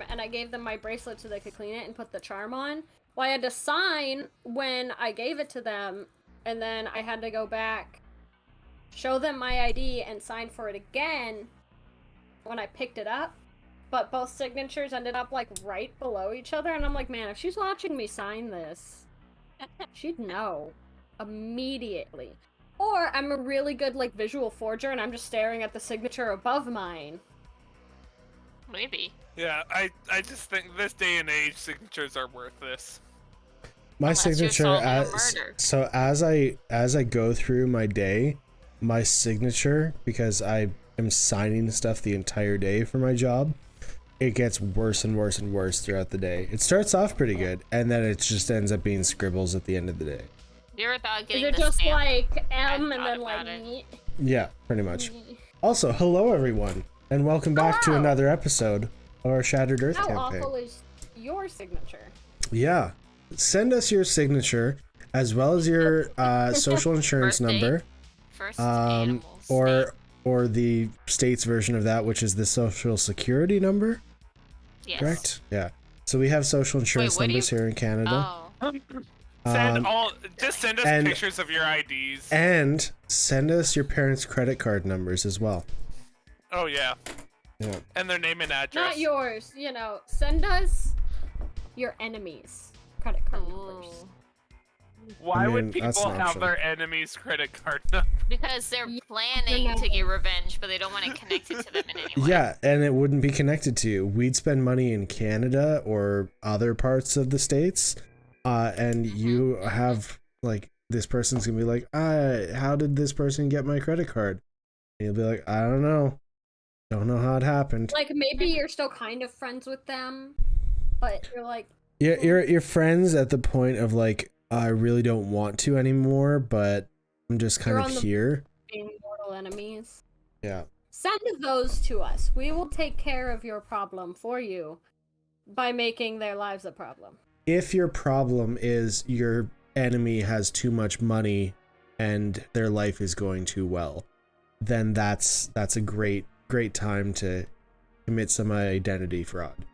and I gave them my bracelet so they could clean it and put the charm on. Well, I had to sign when I gave it to them, and then I had to go back, show them my ID, and sign for it again when I picked it up. But both signatures ended up, like, right below each other, and I'm like, man, if she's watching me sign this, she'd know immediately. Or I'm a really good, like, visual forger, and I'm just staring at the signature above mine. Maybe. Yeah, I just think this day and age, signatures are worth this. My Unless you're signature, solving a murder. so as I go through my day, my signature, because I am signing stuff the entire day for my job, it gets worse and worse and worse throughout the day. It starts off pretty good, and then it just ends up being scribbles at the end of the day. You ever thought of getting Is it the just stamp? like M I and thought then like about it. me? Yeah, pretty much. Also, hello everyone, and welcome back to Hello. another episode of our Shattered Earth How campaign. awful is your signature? Yeah, send us your signature as well as your social insurance Birthday. number, First animals. or the state's version of that, which is the social security number. Yes. Correct? Yeah. So we have social insurance what do numbers you- here in Canada. Oh. Just send us and- pictures of your IDs. And send us your parents' credit card numbers as well. Oh yeah, Yeah. and their name and address. Not yours, you know. Send us your enemies' credit card numbers. Ooh. Why I would mean, that's people an have option. their enemy's credit card number? Because they're planning to get revenge, but they don't want to connect it to them in any way. Yeah, and it wouldn't be connected to you. We'd spend money in Canada or other parts of the States, and you have, like, this person's gonna be like, how did this person get my credit card? And you'll be like, I don't know. Don't know how it happened. Like, maybe you're still kind of friends with them, but you're like... You're friends at the point of, like, I really don't want to anymore, but I'm just kind You're of on the- here. being mortal enemies. Yeah. Send those to us. We will take care of your problem for you by making their lives a problem. If your problem is your enemy has too much money and their life is going too well, then that's a great time to commit some identity fraud.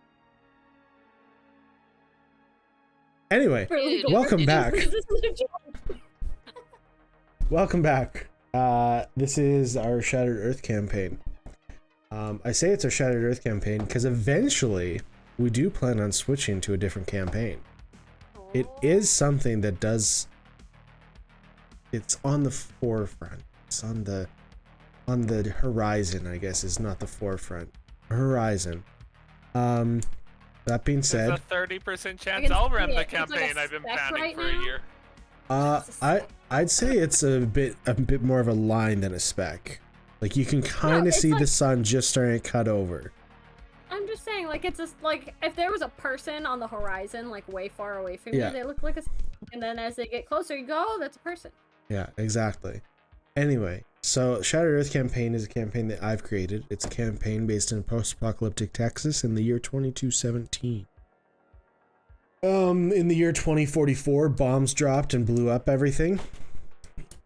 Anyway, welcome back. Welcome back. This is our Shattered Earth campaign. I say it's our Shattered Earth campaign because eventually we do plan on switching to a different campaign. It is something that does... It's on the forefront. It's on the horizon, I guess, is not the forefront. Horizon. That being said... There's a 30% chance can I'll see run it. the It's like a campaign I've been spec planning right for a now. year. I'd say it's a bit more of a line than a speck. Like, you can kind of it's see the like- sun just starting to cut over. I'm just saying, like, it's just like if there was a person on the horizon, like way far away from Yeah. you, they look like a. And then as they get closer, you go, oh, that's a person. Yeah, exactly. Anyway, so Shattered Earth campaign is a campaign that I've created. It's a campaign based in post-apocalyptic Texas in the year 2217. In the year 2044, bombs dropped and blew up everything.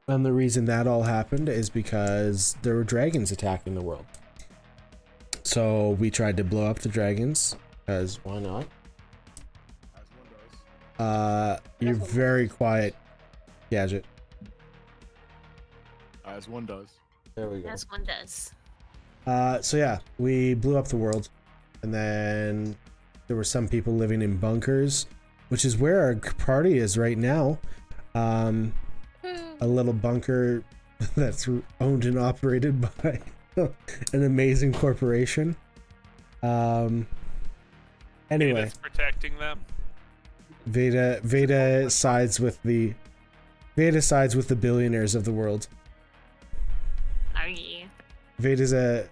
And the reason that all happened is because there were dragons attacking the world. So we tried to blow up the dragons, because why not? You're very quiet, Gadget. As one does. There we go. As one does. So yeah, we blew up the world, and then there were some people living in bunkers, which is where our party is right now. A little bunker that's owned and operated by an amazing corporation. Anyway, Data's protecting them. Veda sides with the billionaires of the world. Are you? Veda's I'd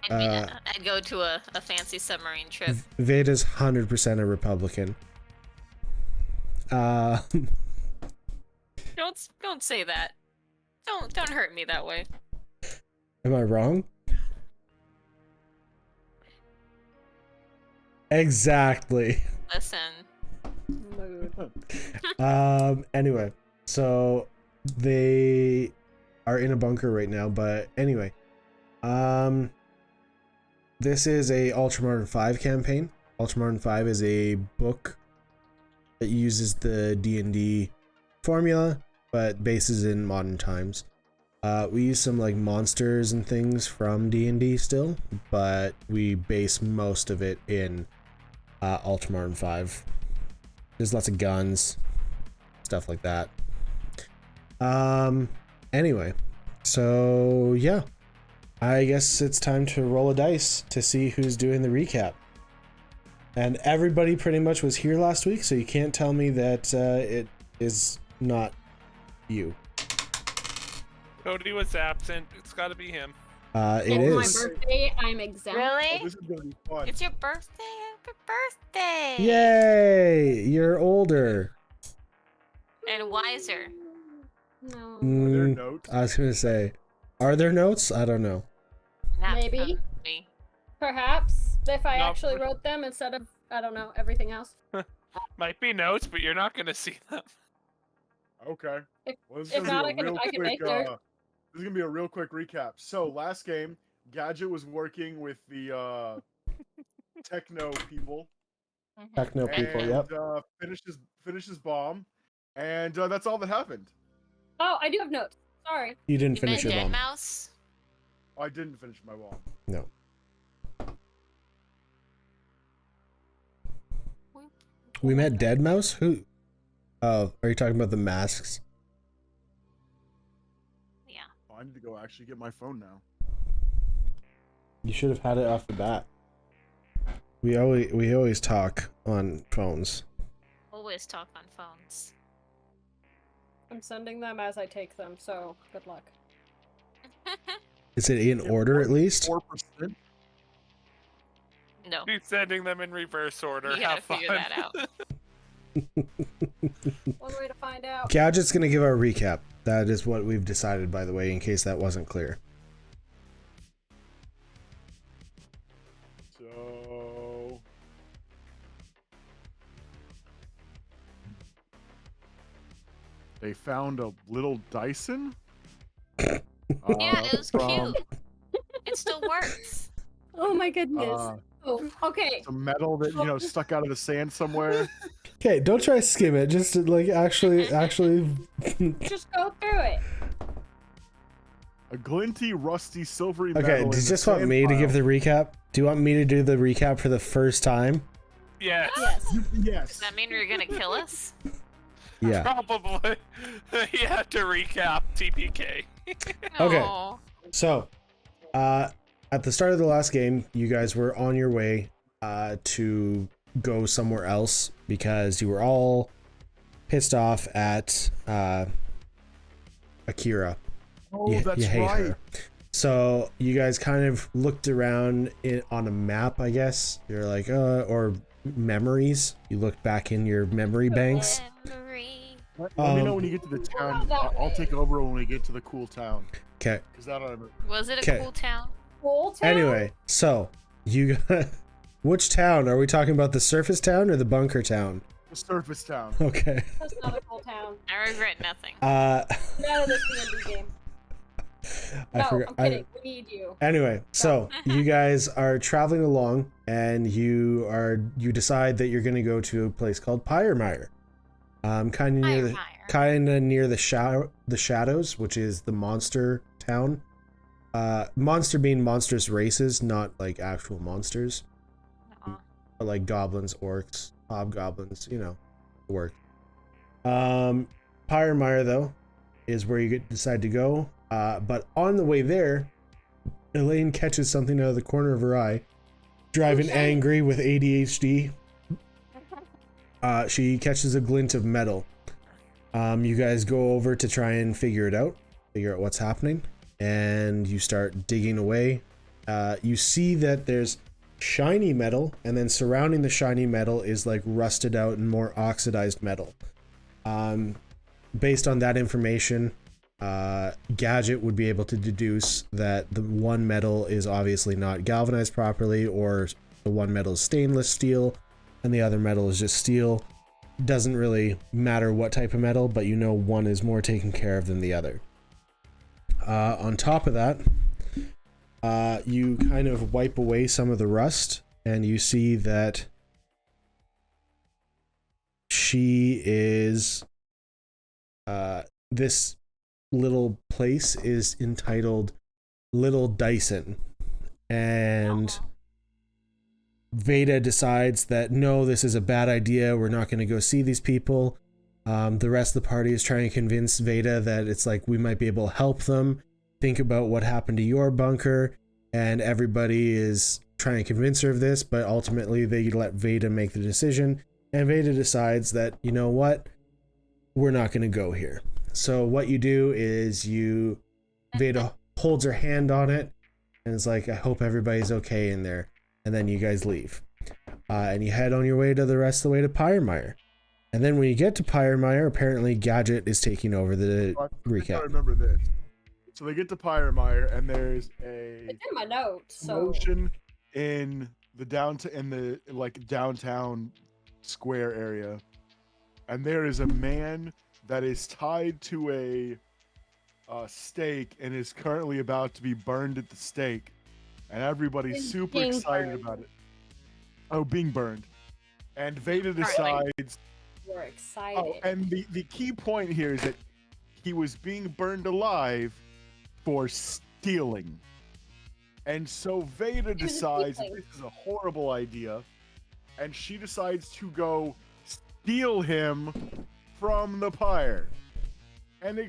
go to a fancy submarine trip. Veda's 100% a Republican. Don't say that. Don't hurt me that way. Am I wrong? Exactly. Listen. Mood. Anyway, so they are in a bunker right now, but anyway, this is a Ultramodern 5 campaign. Ultramarine 5 is a book that uses the D&D formula, but bases in modern times. We use some like monsters and things from D&D still, but we base most of it in Ultramarine 5. There's lots of guns, stuff like that. Anyway, so yeah, I guess it's time to roll a dice to see who's doing the recap. And everybody pretty much was here last week, so you can't tell me that it is not you. Cody was absent. It's got to be him. It It's is. my birthday. I'm exempt. Really? This is gonna be fun. It's your birthday. Happy birthday. Yay! You're older. And wiser. No. Are there Mm, notes? I was gonna say, are there notes? I don't know. Not Maybe. from me. Perhaps if I No. actually wrote them instead of, I don't know, everything else. Might be notes, but you're not going to see them. Okay. If- Well, this if is gonna not, be a real I can quick. make notes. This is gonna be a real quick recap. So last game, Gadget was working with the techno people. Techno people, and, yep. finished his bomb, and that's all that happened. Oh, I do have notes. Sorry. You didn't You finish met your Dead bomb. Mouse? I didn't finish my bomb. No. We met Dead Mouse? Who? Oh, are you talking about the masks? Yeah. Oh, I need to go actually get my phone now. You should have had it off the bat. We always talk on phones. Always talk on phones. I'm sending them as I take them, so good luck. Is it in order at least? 4%. No. He's sending them in reverse order. You gotta Have fun. figure that out. One way to find out. Gadget's gonna give our recap. That is what we've decided, by the way, in case that wasn't clear. So they found a little Dyson. Yeah, it was from cute. It still works. Oh my goodness. uh, Oh, okay. some metal that stuck out of the sand somewhere. Okay, don't try to skim it. Just like actually. Just go through it. A glinty, rusty, silvery Okay, metal. do in you the just want sand me to pile. give the recap? Do you want me to do the recap for the first time? Yes. Yes. Yes. Does that mean you're gonna kill us? Yeah. Probably. You have to recap TPK. Okay. Aw. So, at the start of the last game, you guys were on your way to go somewhere else because you were all pissed off at Akira. Oh, You that's hate right. her. So you guys kind of looked around on a map, I guess. You're like, or memories. You looked back in your memory banks. Memory. Let me know when you get to the town. that I'll way. take over when we get to the cool town. Okay. Cause that I'm Was it a 'Kay. cool town? Full town? Anyway, so you got which town? Are we talking about the surface town or the bunker town? the surface town. Okay. That's not a full town. I regret nothing. Get out of this D&D game. I No, forgot. I'm kidding. We need you. Anyway, so you guys are traveling along, and you decide that you're going to go to a place called Pyremeyer. Kind of near the shadows, which is the monster town. Monster being monstrous races, not like actual monsters, Aw. but like goblins, orcs, hobgoblins, work. Pyremeyer though is where you decide to go. But on the way there, Elaine catches something out of the corner of her eye. Driving shit. angry with ADHD, she catches a glint of metal. You guys go over to try and figure out what's happening, and you start digging away. You see that there's shiny metal, and then surrounding the shiny metal is like rusted out and more oxidized metal. Based on that information, Gadget would be able to deduce that the one metal is obviously not galvanized properly, or the one metal is stainless steel and the other metal is just steel. Doesn't really matter what type of metal, but one is more taken care of than the other. On top of that, you kind of wipe away some of the rust, and you see that she is this little place is entitled Little Dyson, and Veda decides that no, this is a bad idea, we're not going to go see these people. The rest of the party is trying to convince Veda that it's like we might be able to help them. Think about what happened to your bunker, and everybody is trying to convince her of this, but ultimately they let Veda make the decision, and Veda decides that, you know what, we're not going to go here. So what you do is Veda holds her hand on it, and it's like, I hope everybody's okay in there, and then you guys leave. And you head on your way to the rest of the way to Pyremeyer. And then when you get to Pyremeyer, apparently Gadget is taking over the recap. I remember this. So they get to Pyremeyer, and there's It's in my notes. So motion in the downtown square area, and there is a man that is tied to a stake and is currently about to be burned at the stake, and everybody's super excited about it. Oh, being burned. And Veda decides. we're excited. Oh, and the key point here is that he was being burned alive for stealing. And so Veda decides that this is a horrible idea, and she decides to go steal him from the pyre, and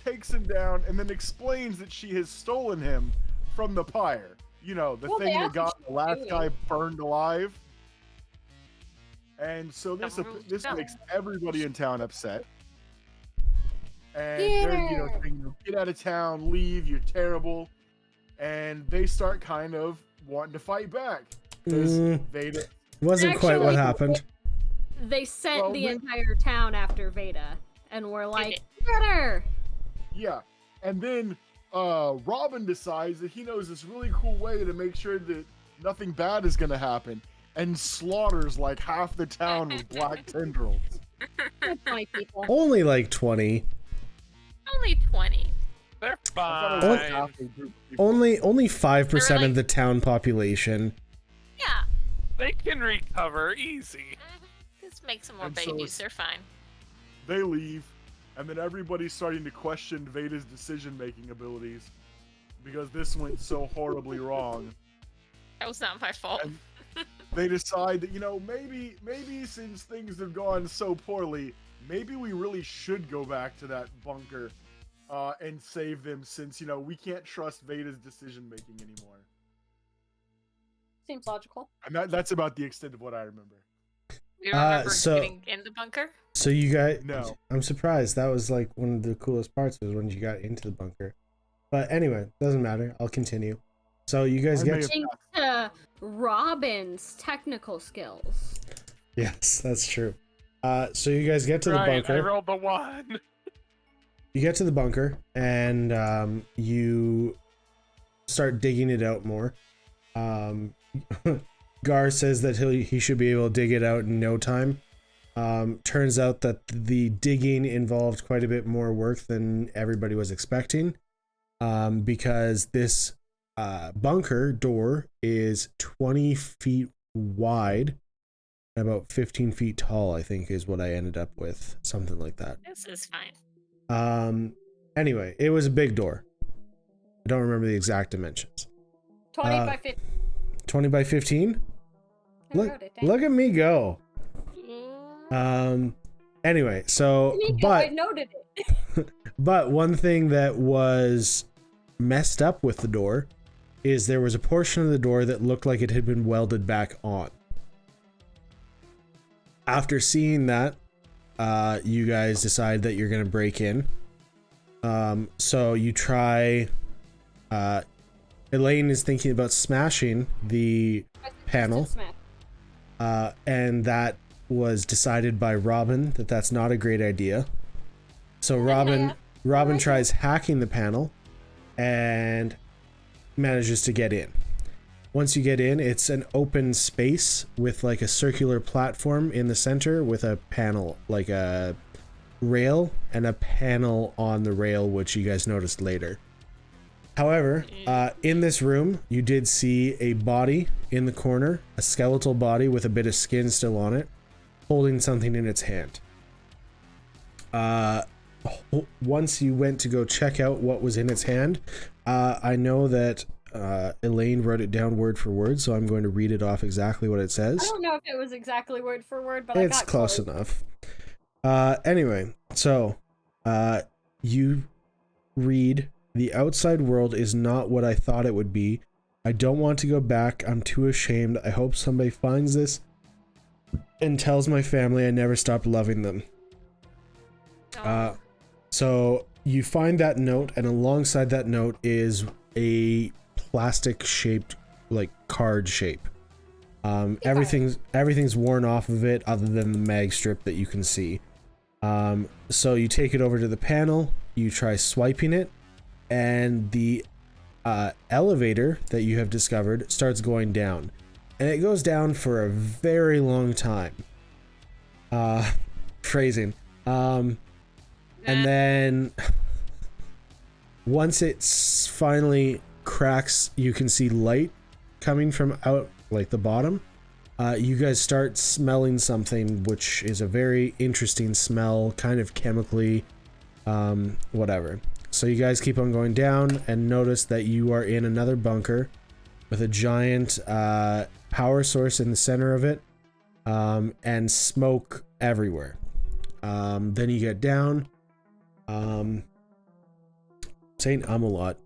takes him down, and then explains that she has stolen him from the pyre. You know, the thing that got the last guy burned alive. And so this makes everybody in town upset. And they're, saying, get out of town, leave, you're terrible. And they start kind of wanting to fight back. Veda wasn't quite what happened. They sent the entire town after Veda, and we're like, get her! Yeah, and then Robin decides that he knows this really cool way to make sure that nothing bad is going to happen, and slaughters like half the town with black tendrils. 20 people. Only like 20. Only 20. They're fine. Only 5% of the town population. Yeah. They can recover easy. Just make some more babies. They're fine. They leave, and then everybody's starting to question Veda's decision-making abilities because this went so horribly wrong. That was not my fault. And they decide that, maybe since things have gone so poorly, maybe we really should go back to that bunker and save them, since, we can't trust Veda's decision-making anymore. Seems logical. And that's about the extent of what I remember. You remember getting in the bunker? So you guys... No. I'm surprised. That was like one of the coolest parts, was when you got into the bunker. But anyway, doesn't matter. I'll continue. So you guys get... Thanks to Robin's technical skills. Yes, that's true. So you guys get to the bunker. I rolled the 1. You get to the bunker, and you start digging it out more. Gar says that he should be able to dig it out in no time. Turns out that the digging involved quite a bit more work than everybody was expecting, because this bunker door is 20 feet wide and about 15 feet tall, I think is what I ended up with. Something like that. This is fine. Anyway, it was a big door. I don't remember the exact dimensions. 20 by 15. 20 by 15? Look at me go. Anyway, so I noted it. But one thing that was messed up with the door is there was a portion of the door that looked like it had been welded back on. After seeing that, you guys decide that you're going to break in. So you try... Elaine is thinking about smashing the panel. And that was decided by Robin that that's not a great idea. So Robin tries hacking the panel and manages to get in. Once you get in, it's an open space with like a circular platform in the center with a panel, like a rail and a panel on the rail, which you guys noticed later. However, in this room, you did see a body in the corner, a skeletal body with a bit of skin still on it, holding something in its hand. Once you went to go check out what was in its hand, I know that Elaine wrote it down word for word, so I'm going to read it off exactly what it says. I don't know if it was exactly word for word, but It's I got close enough. Anyway, so you read, "The outside world is not what I thought it would be. I don't want to go back. I'm too ashamed. I hope somebody finds this and tells my family I never stopped loving them." So you find that note, and alongside that note is a plastic shaped, like, card shape. Everything's worn off of it other than the mag strip that you can see. So you take it over to the panel, you try swiping it, and the elevator that you have discovered starts going down. And it goes down for a very long time. Phrasing. And then once it finally cracks, you can see light coming from out, like, the bottom. You guys start smelling something, which is a very interesting smell, kind of chemically, whatever. So you guys keep on going down and notice that you are in another bunker with a giant power source in the center of it, and smoke everywhere. Then you get down. Saying a lot.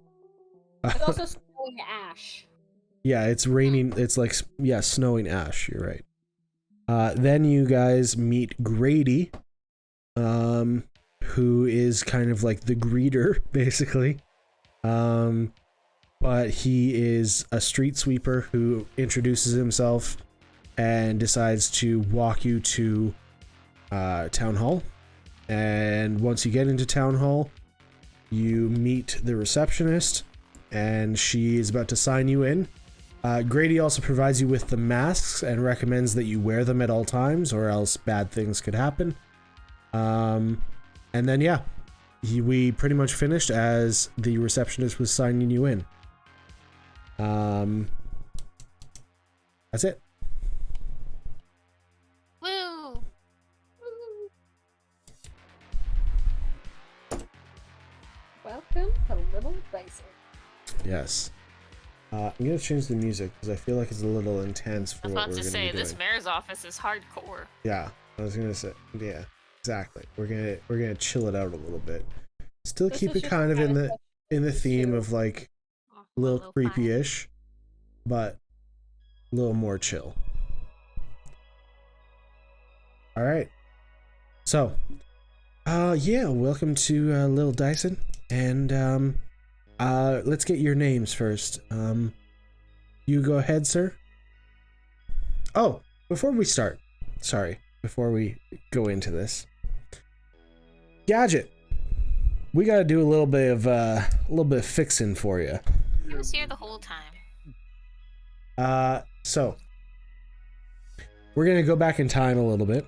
It's also snowing ash. Yeah, it's raining. It's like, yeah, snowing ash. You're right. Then you guys meet Grady, who is kind of like the greeter, basically. But he is a street sweeper who introduces himself and decides to walk you to Town Hall. And once you get into Town Hall, you meet the receptionist, and she is about to sign you in. Grady also provides you with the masks and recommends that you wear them at all times, or else bad things could happen. And then, yeah, we pretty much finished as the receptionist was signing you in. That's it. Woo! Welcome to Little Dyson. Yes. I'm gonna change the music because I feel like it's a little intense for I was what about we're to gonna say, be doing. this mayor's office is hardcore. Yeah, I was gonna say, yeah, exactly. We're gonna chill it out a little bit. Still This keep is it just kind of kind of in the theme too. of like Oh, a little lo-fi. creepy-ish, but a little more chill. All right. So, yeah, welcome to Little Dyson, and let's get your names first. You go ahead, sir. Oh, before we start, sorry, before we go into this, Gadget, we got to do a little bit of fixing for you. He was here the whole time. So we're gonna go back in time a little bit,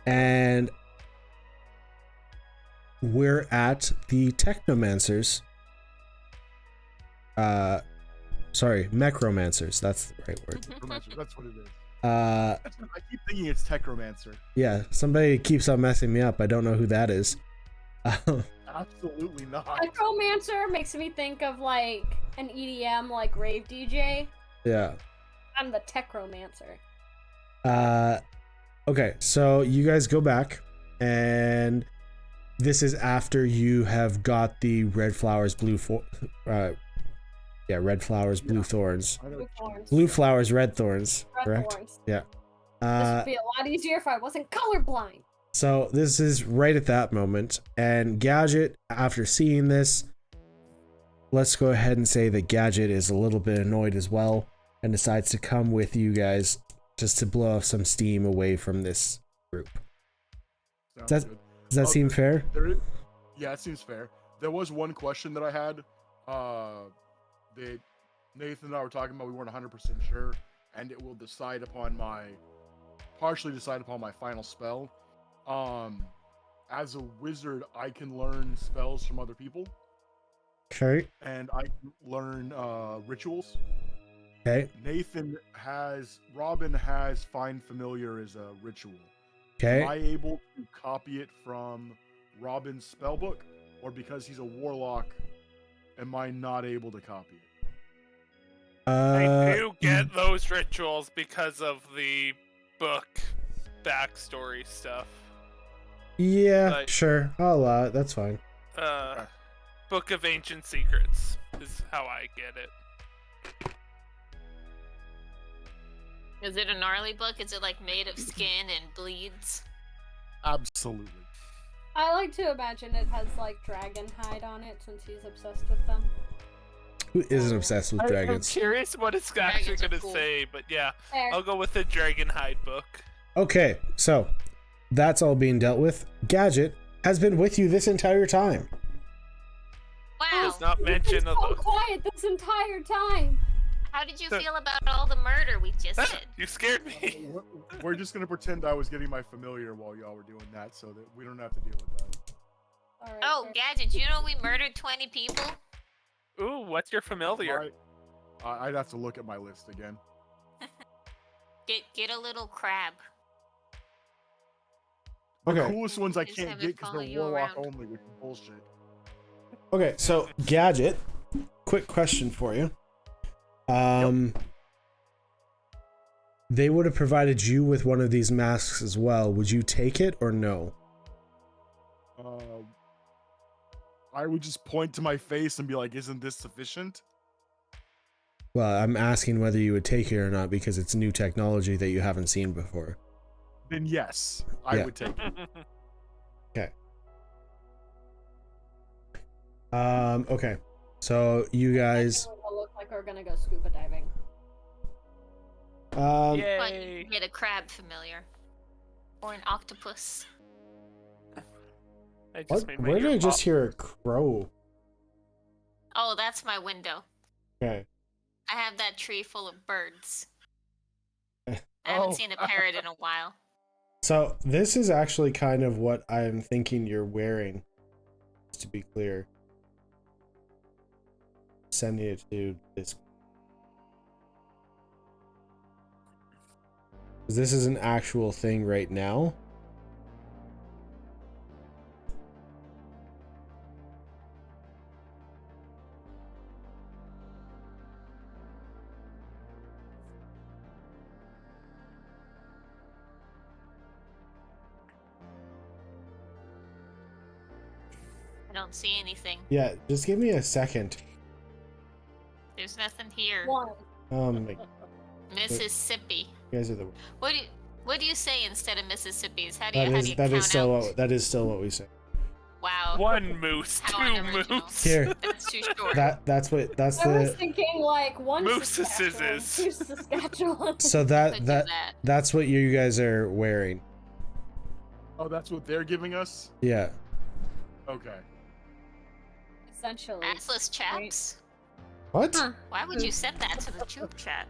and we're at the Technomancers. Sorry, Mechromancers. That's the right word. Techromancer, that's what it is. I keep thinking it's Techromancer. Yeah, somebody keeps on messing me up. I don't know who that is. Absolutely not. Necromancer makes me think of like an EDM like rave DJ. Yeah. I'm the Techromancer. Okay, so you guys go back, and this is after you have got the red flowers, red flowers, blue thorns. Blue thorns. Blue flowers, red thorns, Red correct? thorns. Yeah. This would be a lot easier if I wasn't colorblind. So this is right at that moment, and Gadget, after seeing this, let's go ahead and say that Gadget is a little bit annoyed as well, and decides to come with you guys just to blow off some steam away from this group. Sounds good. Does that seem fair? Yeah, it seems fair. There was one question that I had that Nathan and I were talking about. We weren't 100% sure, and it will partially decide upon my final spell. As a wizard, I can learn spells from other people, Okay. and I can learn rituals. Okay. Robin has Find Familiar as a ritual. Okay. Am I able to copy it from Robin's spellbook? Or because he's a warlock, am I not able to copy it? I do get those rituals because of the book backstory stuff. Yeah, Like, sure. I'll allow it. That's fine. Book of Ancient Secrets is how I get it. Is it a gnarly book? Is it like made of skin and bleeds? Absolutely. I like to imagine it has like dragon hide on it since he's obsessed with them. Who isn't obsessed with I'm dragons? curious what it's actually Dragons are going to cool. say, but yeah, Fair. I'll go with the Dragonhide book. Okay, so that's all being dealt with. Gadget has been with you this entire time. Wow. Does not You've been mention so of the... quiet this entire time. How did you feel about all the murder we just did? You scared me. We're just gonna pretend I was getting my familiar while y'all were doing that, so that we don't have to deal with that. All right, Oh, fair. Gadget, you know we murdered 20 people? Ooh, what's your familiar? I'd have to look at my list again. Get a little crab. The Okay. coolest ones I Just can't have get it because follow they're you warlock around. only, which is bullshit. Okay, so Gadget, quick question for you. They would have provided you with one of these masks as well. Would you take it or no? I would just point to my face and be like, "Isn't this sufficient?" Well, I'm asking whether you would take it or not because it's new technology that you haven't seen before. Then yes, I Yeah. would take it. Okay. Okay. So you guys, It'll look like we're gonna go scuba diving. But you Yay! can get a crab familiar. Or an octopus. I just what, made my where did ear I just pop. hear a crow? Oh, that's my window. Okay. I have that tree full of birds. Eh. I haven't Oh. seen a parrot in a while. So this is actually kind of what I'm thinking you're wearing, just to be clear. Sending it to this. 'Cause this is an actual thing right now. I don't see anything. Yeah, just give me a second. There's nothing here. One. My Mississippi. you guys are the. What do you say instead of Mississippi's? How do That you is count still out? what still what we say. Wow. One moose, How two unoriginal. moose. Here. That's too short. That's I was the thinking like one Moose Saskatchewan, scissors. two Saskatchewan. so Could that do that that. that's what you guys are wearing. Oh, that's what they're giving us? Yeah. Okay. Essentially. Assless chaps. What? Huh. Why would you send that to the troop chat?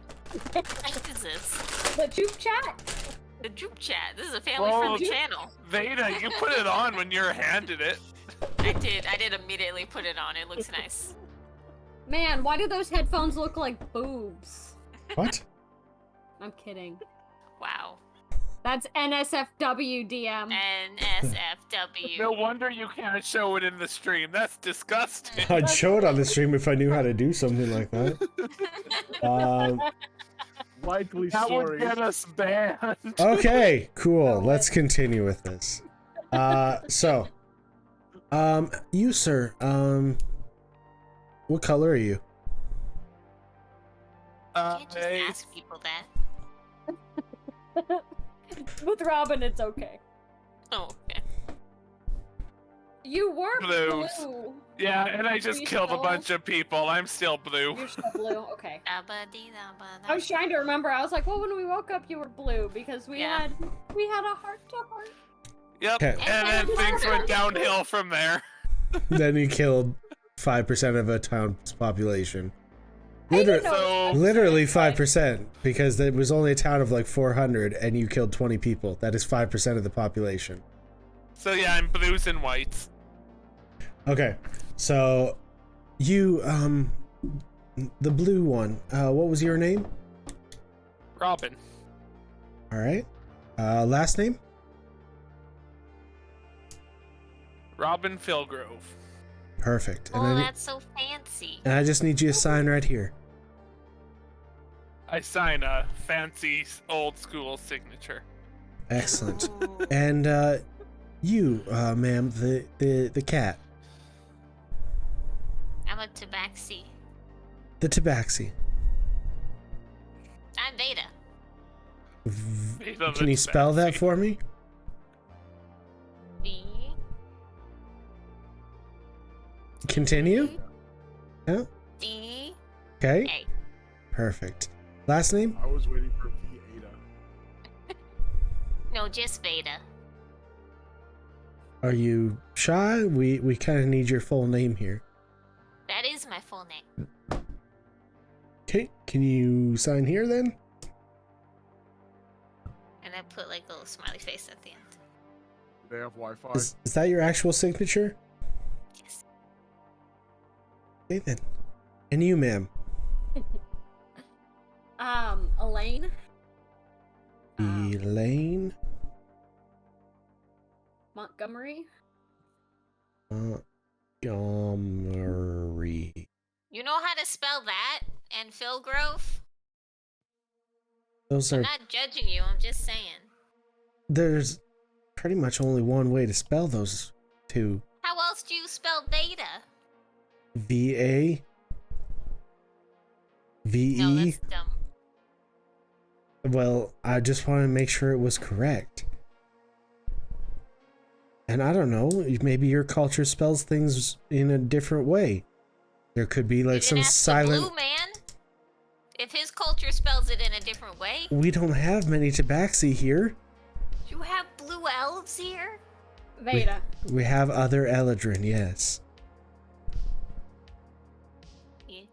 What is this? The troop chat. The troop chat. This is a family-friendly Whoa. channel. Veda, you put it on when you're handed it. I did immediately put it on. It looks nice. Man, why do those headphones look like boobs? What? I'm kidding. Wow. That's NSFW DM. NSFW. No wonder you can't show it in the stream. That's disgusting. I'd show it on the stream if I knew how to do something like that. Likely That would story. get us banned. Okay, cool. Let's continue with this. So, you sir, what color are you? You can't just I- ask people that. With Robin, it's okay. Oh, okay. You were Blues. blue. Yeah, and I just You killed a still- bunch of people. I'm still blue. You're still blue. Okay. Dabba-dee-dabba-da. I was trying to remember. I was like, well, when we woke up, you were blue because we Yeah. had a heart to heart. Yep. Okay. And then things went downhill from there. Then you killed 5% of a town's population. I didn't Literally, know- So literally 5%, because there was only a town of like 400, and you killed 20 people. That is 5% of the population. yeah, I'm blues and whites. Okay, so you the blue one. What was your name? Robin. All right. Last name? Robin Philgrove. Perfect. And Oh, I, that's so fancy. and I just need you to sign right here. I sign a fancy old school signature. Excellent. Ooh. And you, ma'am, the cat, I'm a tabaxi. the tabaxi. I'm Veda. Veda the Can you spell that tabaxi. for me? V. Continue. Yeah. D. Okay. A. Perfect. Last name? I was waiting for V-Ada. No, just Veda. Are you shy? We kind of need your full name here. That is my full name. Okay. Can you sign here then? And I put like a little smiley face at the end. Do they have Wi-Fi? Is that your actual signature? Yes. Okay then. And you, ma'am. Elaine. Elaine Montgomery. Montgomery. You know how to spell that? And Philgrove? Those I'm are. not judging you, I'm just saying. There's pretty much only one way to spell those two. How else do you spell Veda? V-A. V-E. No, that's dumb. Well, I just wanted to make sure it was correct. And I don't know, maybe your culture spells things in a different way. There could be like You some didn't ask the silent. blue man? If his culture spells it in a different way? We don't have many tabaxi here. You have blue elves here? Veda. We have other Eladrin, yes. Yes.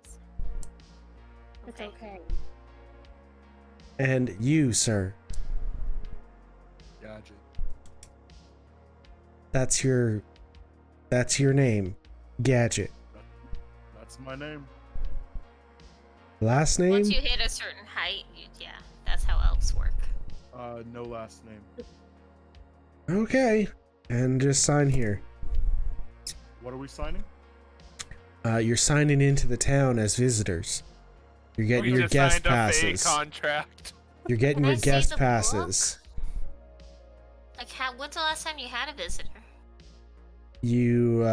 It's okay. And you, sir. Gadget. That's your name. Gadget. That's my name. Last name? Once you hit a certain height, yeah, that's how elves work. No last name. Okay. And just sign here. What are we signing? You're signing into the town as visitors. You're getting We your just guest signed a passes. contract. You're getting Can your I see guest the passes. Like, when's the last time you had a visitor? You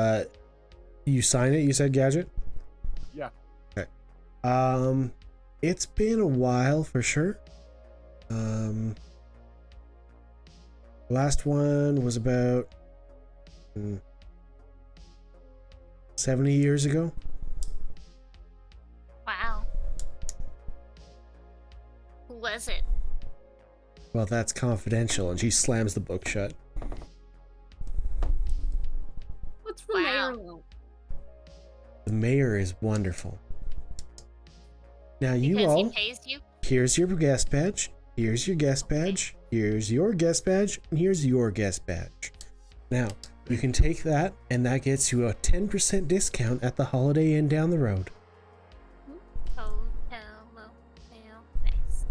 sign it, you said, Gadget? Yeah. Okay. It's been a while for sure. Last one was about 70 years ago. Wow. Who was it? Well, that's confidential, and she slams the book shut. What's the Wow. mayor want? The mayor is wonderful. Now you Because all, he pays you? here's your guest badge. Here's your guest badge. Here's your guest badge. And here's your guest badge. Now, you can take that, and that gets you a 10% discount at the Holiday Inn down the road. Hotel, motel, nice.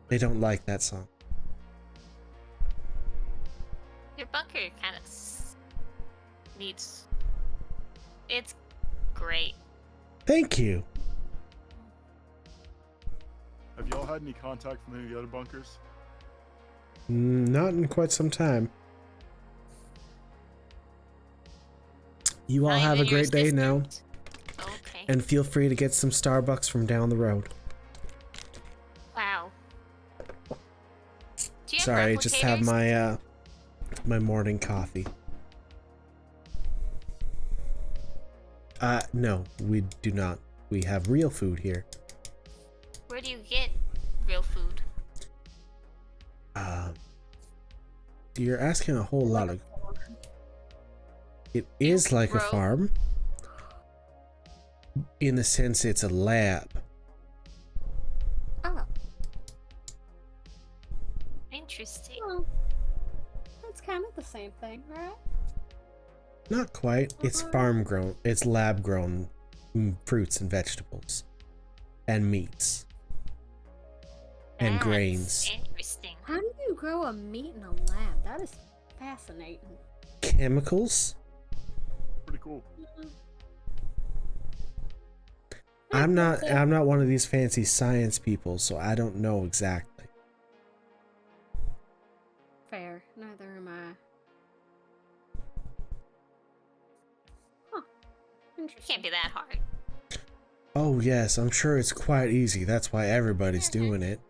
They don't like that song. Your bunker kind of needs... It's great. Thank you. Have y'all had any contact from any of the other bunkers? Not in quite some time. You all Not have a even your great day now, sisters? Okay. and feel free to get some Starbucks from down the road. Wow. Do you have Sorry, I just have replicators? my morning coffee. No, we do not. We have real food here. Where do you get real food? You're asking a whole lot of... It is like a grow- farm. In the sense it's a lab. Oh, Interesting. well, that's kind of the same thing, right? Not quite. It's farm grown. It's lab grown fruits and vegetables and meats and That's grains. Interesting. How do you grow a meat in a lab? That is fascinating. Chemicals? Pretty cool. I'm not one of these fancy science people, so I don't know exactly. Fair. Neither am I. Huh. Interesting. Can't be that hard. Oh yes, I'm sure it's quite easy. That's why everybody's doing it.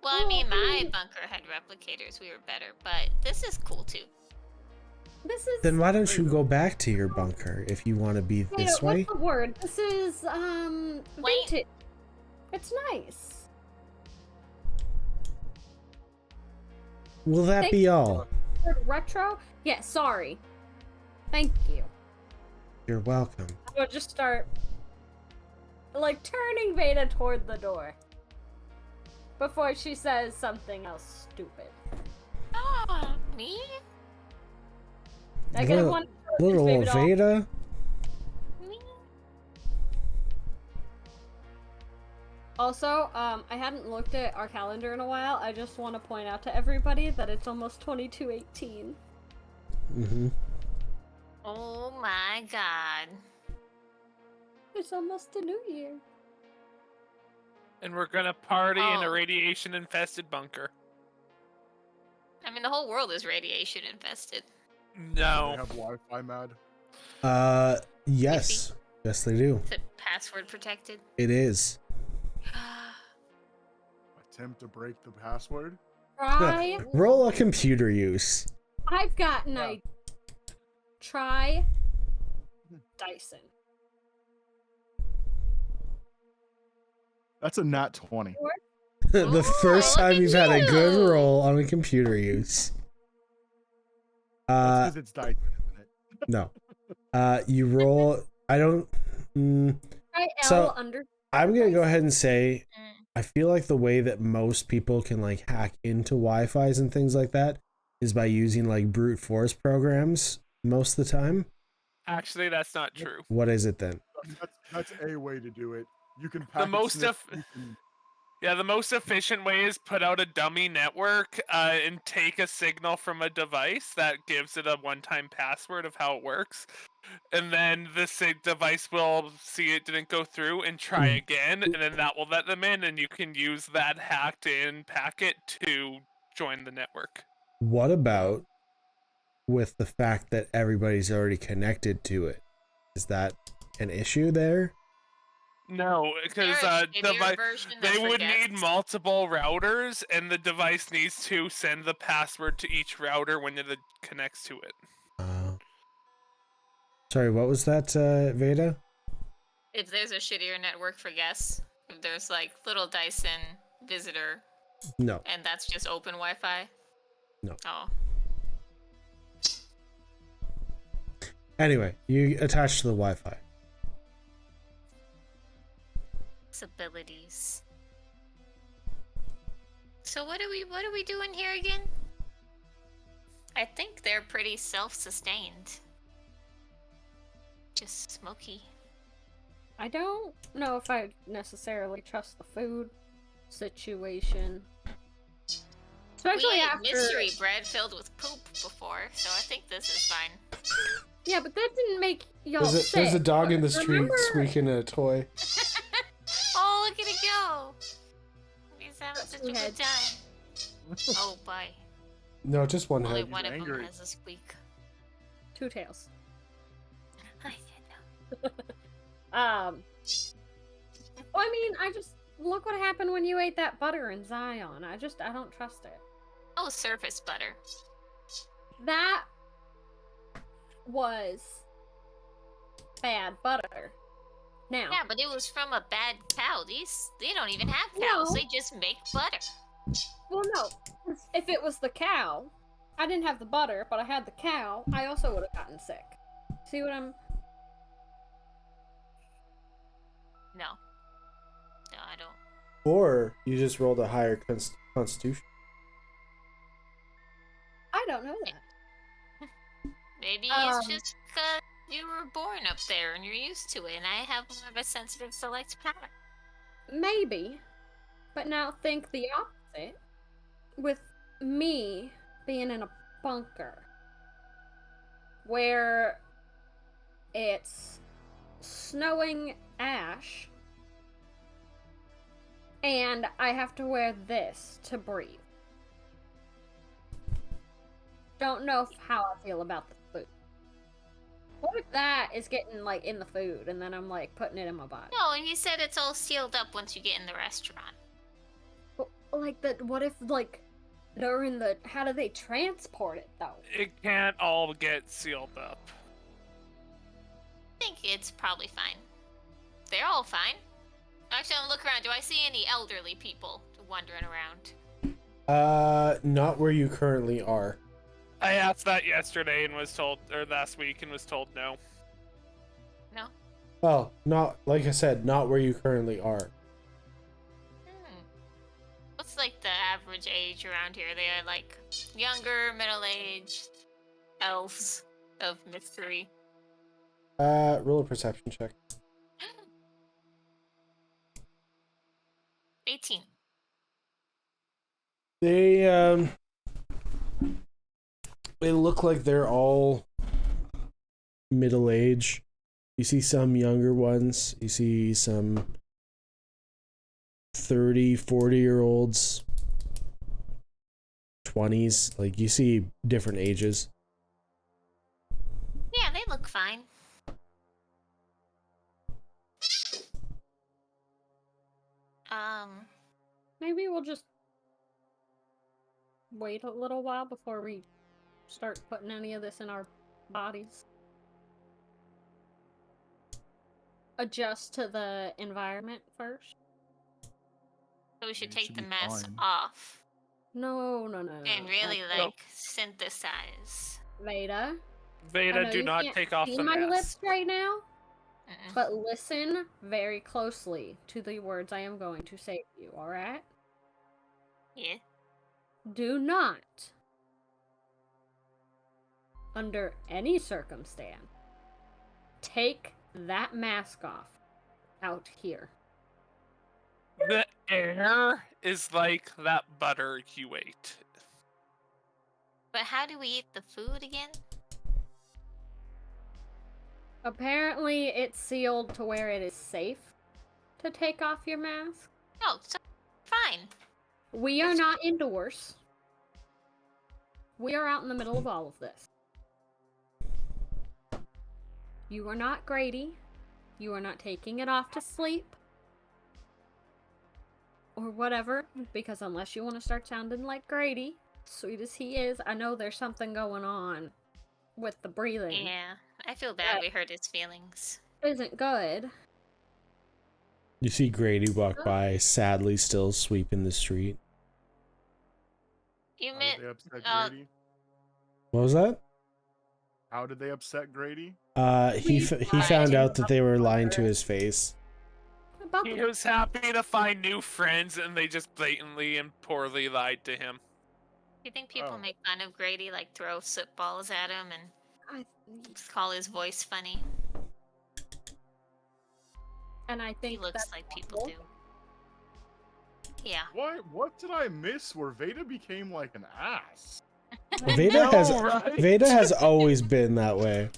Well, I mean, my bunker had replicators. We were better, but this is cool too. This is. Then why don't you go back to your bunker if you want to be Wait, this way? What's the word? This is vintage. It's nice. Will that Thank be you. all? Word retro? Yeah, sorry. Thank you. You're welcome. I would just start like turning Veda toward the door before she says something else stupid. Oh, me? I get one Little baby doll. Veda? Me? Also, I hadn't looked at our calendar in a while. I just want to point out to everybody that it's almost 22/18. Mm-hmm. Oh my god. It's almost the new year. And we're gonna party in a Oh. radiation-infested bunker. I mean, the whole world is radiation infested. They No. have Wi-Fi, Mad. Yes. Yes, they do. Is it password protected? It is. Attempt to break the password. Try. Roll a computer use. I've got an Yeah. idea. Try Dyson. That's a nat 20. The Ooh, first look time at you've had a good you. roll on a computer use. That's because it's Dyson, isn't it? No. You roll. I don't. Try L So, under. I'm gonna go ahead and say Mm. I feel like the way that most people can like hack into Wi-Fi's and things like that is by using like brute force programs most of the time. Actually, that's not true. What is it then? That's a way to do it. You can The packet most sniff, you can- Yeah, the most efficient way is put out a dummy network and take a signal from a device that gives it a one-time password of how it works. And then the device will see it didn't go through and try again, and then that will let them in, and you can use that hacked-in packet to join the network. What about with the fact that everybody's already connected to it? Is that an issue there? No, because There a shittier version they that would need forgets? multiple routers, and the device needs to send the password to each router when it connects to it. Sorry, what was that, Veda? If there's a shittier network for guests, if there's like little Dyson visitor No. and that's just open Wi-Fi. No. Oh. Anyway, you attach to the Wi-Fi. Abilities. So what are we doing here again? I think they're pretty self-sustained. Just smoky. I don't know if I necessarily trust the food situation. Especially We ate after. mystery bread filled with poop before, so I think this is fine. Yeah, but that didn't make y'all sick. There's a dog in the street Remember- squeaking at a toy. Oh, look at it go! He's having such a Two good heads. time. Oh, bye. No, just one Only head. one of them angry. has a squeak. Two tails. I said no. Well, I mean, I just look what happened when you ate that butter in Zion. I don't trust it. Oh, surface butter. That was bad butter. Now, Yeah, but it was from a bad cow. They don't even have cows. No. They just make butter. well, no. If it was the cow, I didn't have the butter, but I had the cow, I also would have gotten sick. See what I'm... No. No, I don't. Or you just rolled a higher constitution. I don't know that. Maybe Um, it's just 'cause you were born up there and you're used to it, and I have more of a sensitive select palate. Maybe. But now think the opposite. With me being in a bunker where it's snowing ash and I have to wear this to breathe. Don't know how I feel about the food. What if that is getting like in the food and then I'm like putting it in my body? No, and he said it's all sealed up once you get in the restaurant. But, like that, what if like during the, how do they transport it though? It can't all get sealed up. I think it's probably fine. They're all fine. Actually, I'm looking around. Do I see any elderly people wandering around? Not where you currently are. I asked that yesterday and was told, or last week and was told no. No? Well, not, like I said, not where you currently are. What's like the average age around here? They are like younger, middle-aged elves of mystery. Roll a perception check. 18. They look like they're all middle age. You see some younger ones. You see some 30, 40-year-olds. 20s. Like, you see different ages. Yeah, they look fine. Maybe we'll just wait a little while before we start putting any of this in our bodies. Adjust to the environment first. So we should It take should the be mask fine. off No. and really like synthesize. Veda. I Veda, know do you not can't take off see the my mask. lips right now, Mm-mm. but listen very closely to the words I am going to say to you, alright? Yeah. Do not, under any circumstance, take that mask off out here. The air is like that butter you ate. But how do we eat the food again? Apparently, it's sealed to where it is safe to take off your mask. Oh, so fine. We are not indoors. We are out in the middle of all of this. You are not Grady. You are not taking it off to sleep. Or whatever, because unless you want to start sounding like Grady, sweet as he is, I know there's something going on with the breathing. Yeah, I feel bad we hurt his feelings. Isn't good. You see Grady walk by, sadly still sweeping the street. You How meant did they upset Grady? What was that? How did they upset Grady? He lied found to out that they were lying to her. his face. About He the was happy to find new friends, and they just blatantly and poorly lied to him. you think people Oh. make fun of Grady, like throw soot balls at him and I, call his voice funny? and I He think looks that's like people do. awful. Yeah. What did I miss where Veda became like an ass? Veda has right? Veda has always been that way.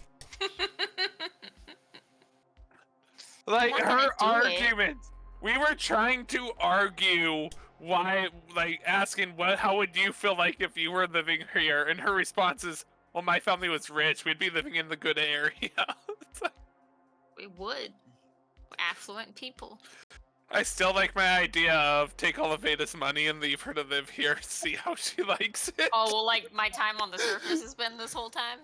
Like, I'm not her gonna do it. arguments. We were trying to argue why, like, asking how would you feel like if you were living here, and her response is, well, my family was rich, we'd be living in the good area. It's like, We would. We're affluent people. I still like my idea of take all of Veda's money and leave her to live here, see how she likes it. Oh, well, like my time on the surface has been this whole time?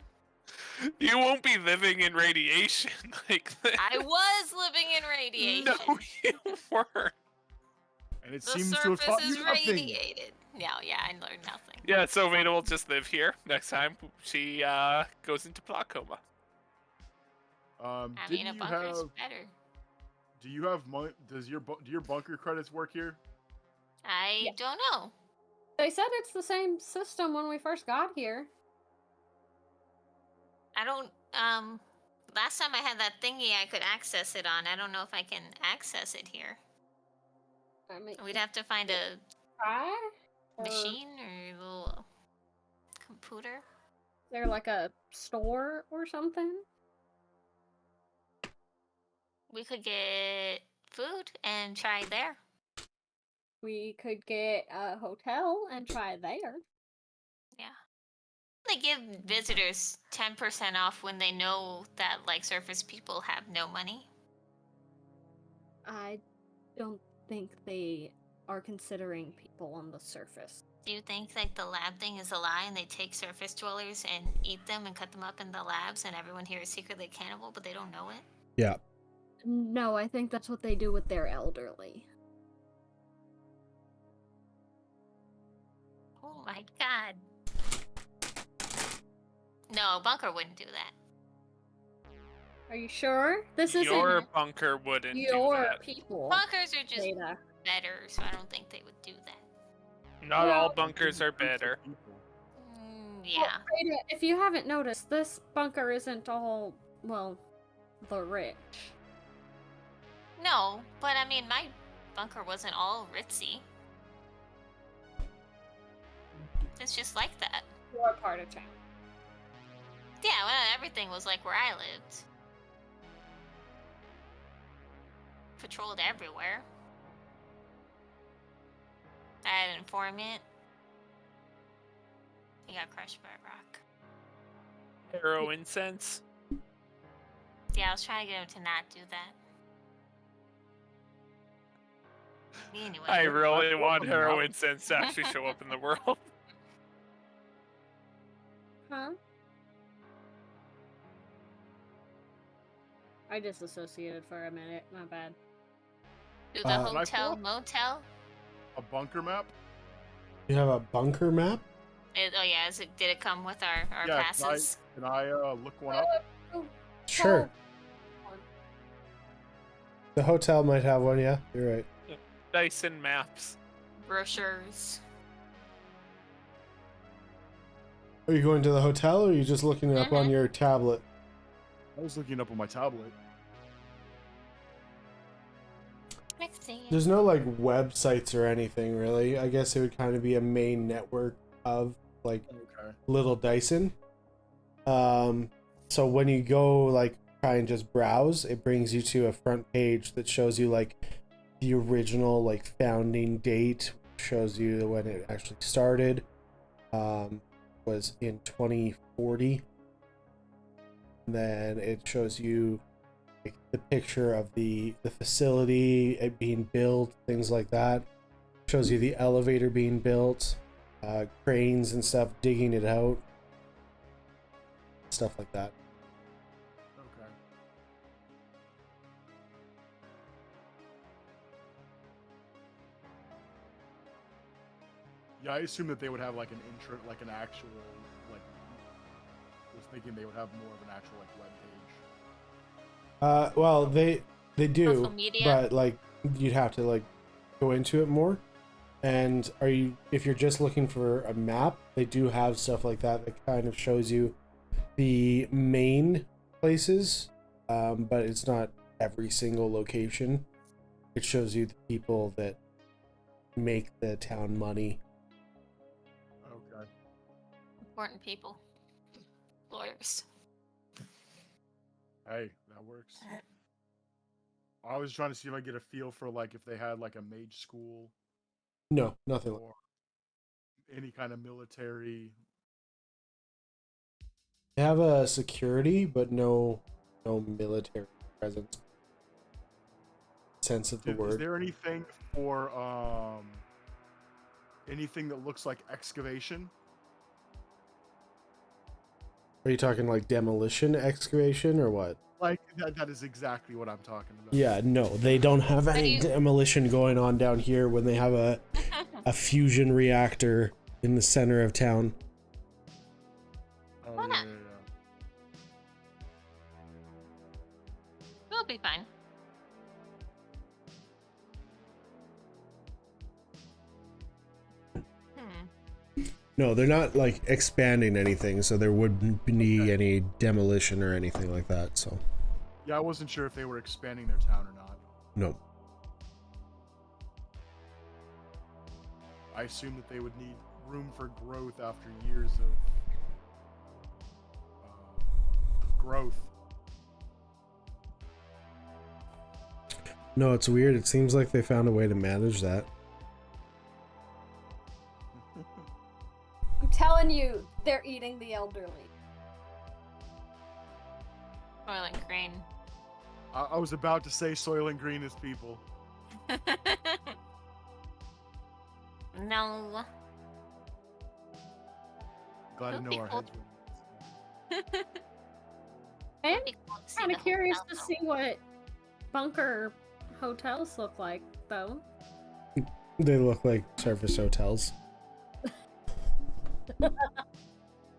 You won't be living in radiation like this. I was living in radiation. No, you weren't. And it The seems to have surface taught is you nothing. radiated. No, yeah, I learned nothing. Yeah, so Veda will just live here next time she goes into plot coma. I Did mean, a you bunker's have? better. Do you have money? Do your bunker credits work here? I Yeah. don't know. They said it's the same system when we first got here. I don't, Last time I had that thingy I could access it on. I don't know if I can access it here. I mean, We'd have to find a try? Or is machine or a little computer. there like a store or something? We could get food and try there. We could get a hotel and try there. Yeah. They give visitors 10% off when they know that like surface people have no money. I don't think they are considering people on the surface. Do you think like the lab thing is a lie and they take surface dwellers and eat them and cut them up in the labs and everyone here is secretly cannibal but they don't know it? Yeah. No, I think that's what they do with their elderly. Oh my god. No, Bunker wouldn't do that. Are you sure? This isn't Your bunker wouldn't do your that. people. Bunkers are just Data. better, so I don't think they would do that. Not all Well- bunkers are better. Yeah. Well, Freda, if you haven't noticed, this bunker isn't all, well, the rich. No, but I mean, my bunker wasn't all ritzy. It's just like that. Your part of town. Yeah, well, everything was like where I lived. Patrolled everywhere. I had an informant. He got crushed by a rock. Arrow incense. Yeah, I was trying to get him to not do that. Anyway. I really want arrow incense to actually show up in the world. Huh? I disassociated for a minute. My bad. Do the Can I hotel pull motel? A bunker map? You have a bunker map? Oh yeah, did it come with our Yeah, passes? Can I look one up? Sure. The hotel might have one, yeah. You're right. Dyson maps. Brochures. Are you going to the hotel or are you just looking it up on your tablet? I was looking up on my tablet. Next thing. There's no like websites or anything really. I guess it would kind of be a main network of like Okay. little Dyson. So when you go like try and just browse, it brings you to a front page that shows you like the original like founding date, shows you when it actually started. Was in 2040. And then it shows you like, the picture of the facility, it being built, things like that. Shows you the elevator being built, cranes and stuff digging it out, stuff like that. Okay. Yeah, I assume that they would have like an intro, like an actual, like. I was thinking they would have more of an actual like web page. Well, they do, Social media. but like you'd have to like go into it more. And if you're just looking for a map, they do have stuff like that that kind of shows you the main places, but it's not every single location. It shows you the people that make the town money. Okay. Important people. Lawyers. Hey, that works. I was trying to see if I get a feel for like if they had like a mage school No, nothing like or any kind of military. They have a security, but no military presence. Sense of the Is word. there anything for anything that looks like excavation? Are you talking like demolition excavation or what? Like that is exactly what I'm talking about. Yeah, no, they don't have do any you- demolition going on down here when they have a fusion reactor in the center of town. Oh, Why yeah, not? yeah, We'll be fine. Hmm. No, they're not like expanding anything, so there wouldn't be any demolition or anything like that. So. Yeah, I wasn't sure if they were expanding their town or not. No. I assume that they would need room for growth after years of growth. No, it's weird. It seems like they found a way to manage that. I'm telling you, they're eating the elderly. Soylent Green. I was about to say Soylent Green is people. No. Glad to know our heads were. I am Be cool to see kind the of curious hotel, to though. see what bunker hotels look like, though. They look like surface hotels.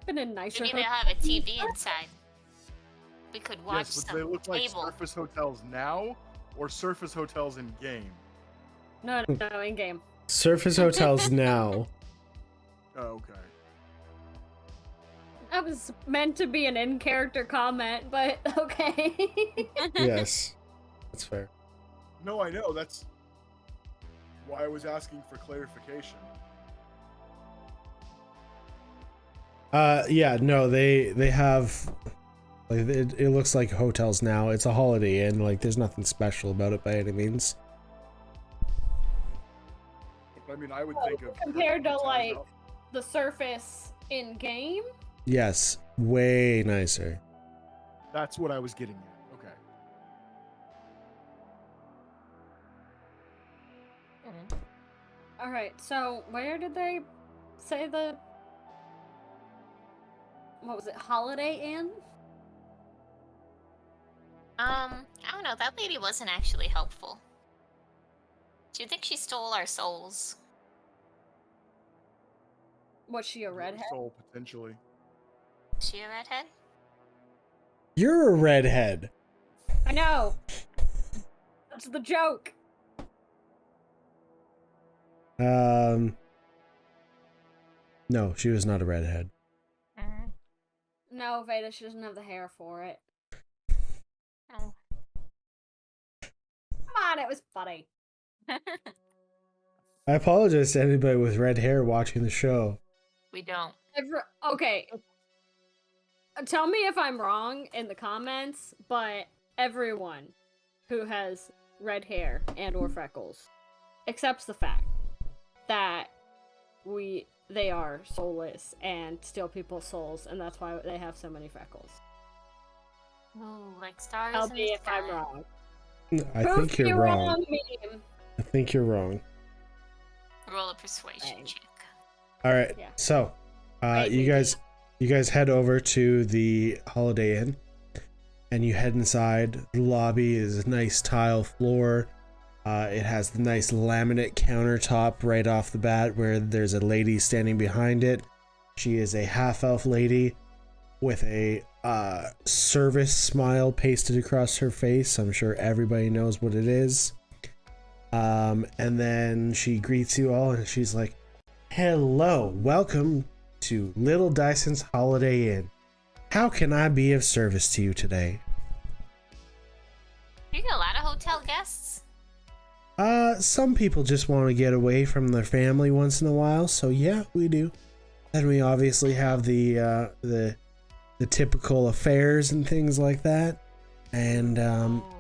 Been in nicer Maybe they'll hotels. have a TV inside. We could watch Yes, but some they look like cable. surface hotels now or surface hotels in game? No, in game. Surface hotels now. Oh, okay. That was meant to be an in-character comment, but okay. Yes, that's fair. No, I know. That's why I was asking for clarification. Yeah, no, they have like it looks like hotels now. It's a Holiday Inn. Like there's nothing special about it by any means. I mean, I would think of Compared to hotels like now. the surface in game. Yes, way nicer. That's what I was getting at. Okay. All right, so where did they say the? What was it? Holiday Inn? I don't know. That lady wasn't actually helpful. Do you think she stole our souls? Was she a redhead? Soul, potentially. Is she a redhead? You're a redhead. I know. That's the joke. No, she was not a redhead. No, Veda, she doesn't have the hair for it. Oh. Come on, it was funny. I apologize to anybody with red hair watching the show. We don't. Okay. Tell me if I'm wrong in the comments, but everyone who has red hair and or freckles accepts the fact that they are soulless and steal people's souls, and that's why they have so many freckles. Ooh, like stars Tell in me the if I'm sky. wrong. I Prove think me you're wrong. meme. I think you're wrong. Roll a persuasion check. All right. Yeah. So, Right, you guys head over to the Holiday Inn, and you head inside. The lobby is a nice tile floor. It has the nice laminate countertop right off the bat, where there's a lady standing behind it. She is a half-elf lady with a service smile pasted across her face. I'm sure everybody knows what it is. And then she greets you all, and she's like, "Hello, welcome to Little Dyson's Holiday Inn. How can I be of service to you today?" You get a lot of hotel guests? Some people just want to get away from their family once in a while, so yeah, we do. Then we obviously have the typical affairs and things like that, and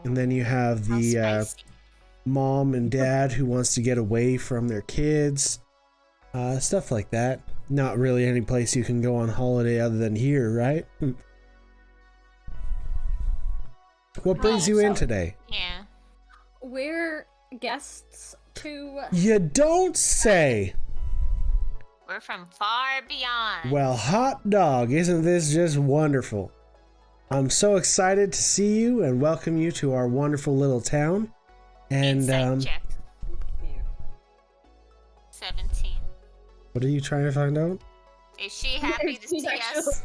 then you have How the spicy. mom and dad who wants to get away from their kids, stuff like that. Not really any place you can go on holiday other than here, right? What brings you in today? Yeah. We're guests to. You don't say. We're from far beyond. Well, hot dog, isn't this just wonderful? I'm so excited to see you and welcome you to our wonderful little town. And Insight check. 17. what are you trying to find out? Is she happy to She's see us?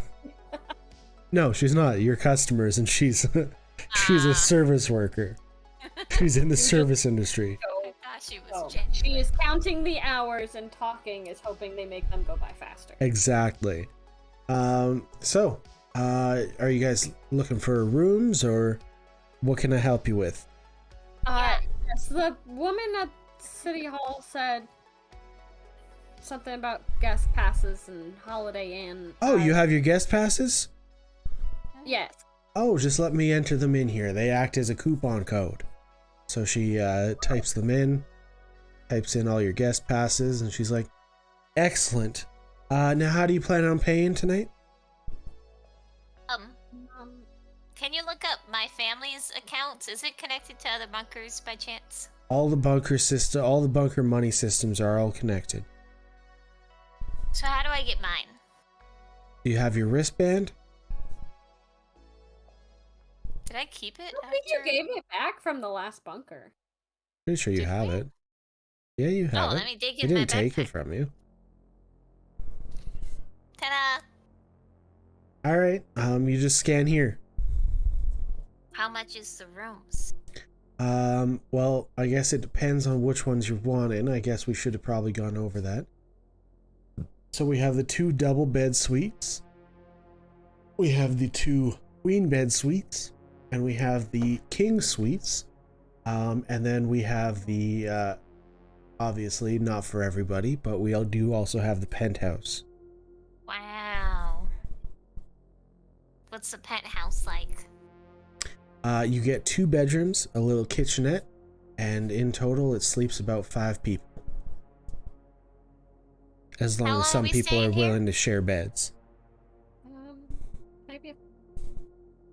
No, she's not. You're customers, and she's she's a service worker. She's in the service industry. I thought She was So genuine. she is counting the hours and talking is hoping they make them go by faster. Exactly. So, are you guys looking for rooms, or what can I help you with? Yes, the woman at City Hall said something about guest passes and Holiday Inn. Oh, you have your guest passes? Yes. Oh, just let me enter them in here. They act as a coupon code. So she types them in, types in all your guest passes, and she's like, excellent. Now how do you plan on paying tonight? Can you look up my family's accounts? Is it connected to other bunkers by chance? All the bunker money systems are all connected. So how do I get mine? Do you have your wristband? Did I keep it? I think you gave it back from the last bunker. Pretty sure you Did have we? it. Yeah, you have it. Let me dig He in my didn't take backpack. it from you. Ta-da! All right. You just scan here. How much is the rooms? Well, I guess it depends on which ones you're wanting. I guess we should have probably gone over that. So we have the 2 double bed suites. We have the 2 queen bed suites, and we have the king suites. And then we have the obviously not for everybody, but we do also have the penthouse. Wow. What's the penthouse like? You get 2 bedrooms, a little kitchenette, and in total it sleeps about 5 people. As long How as long are some we people are staying here? willing to share beds. Maybe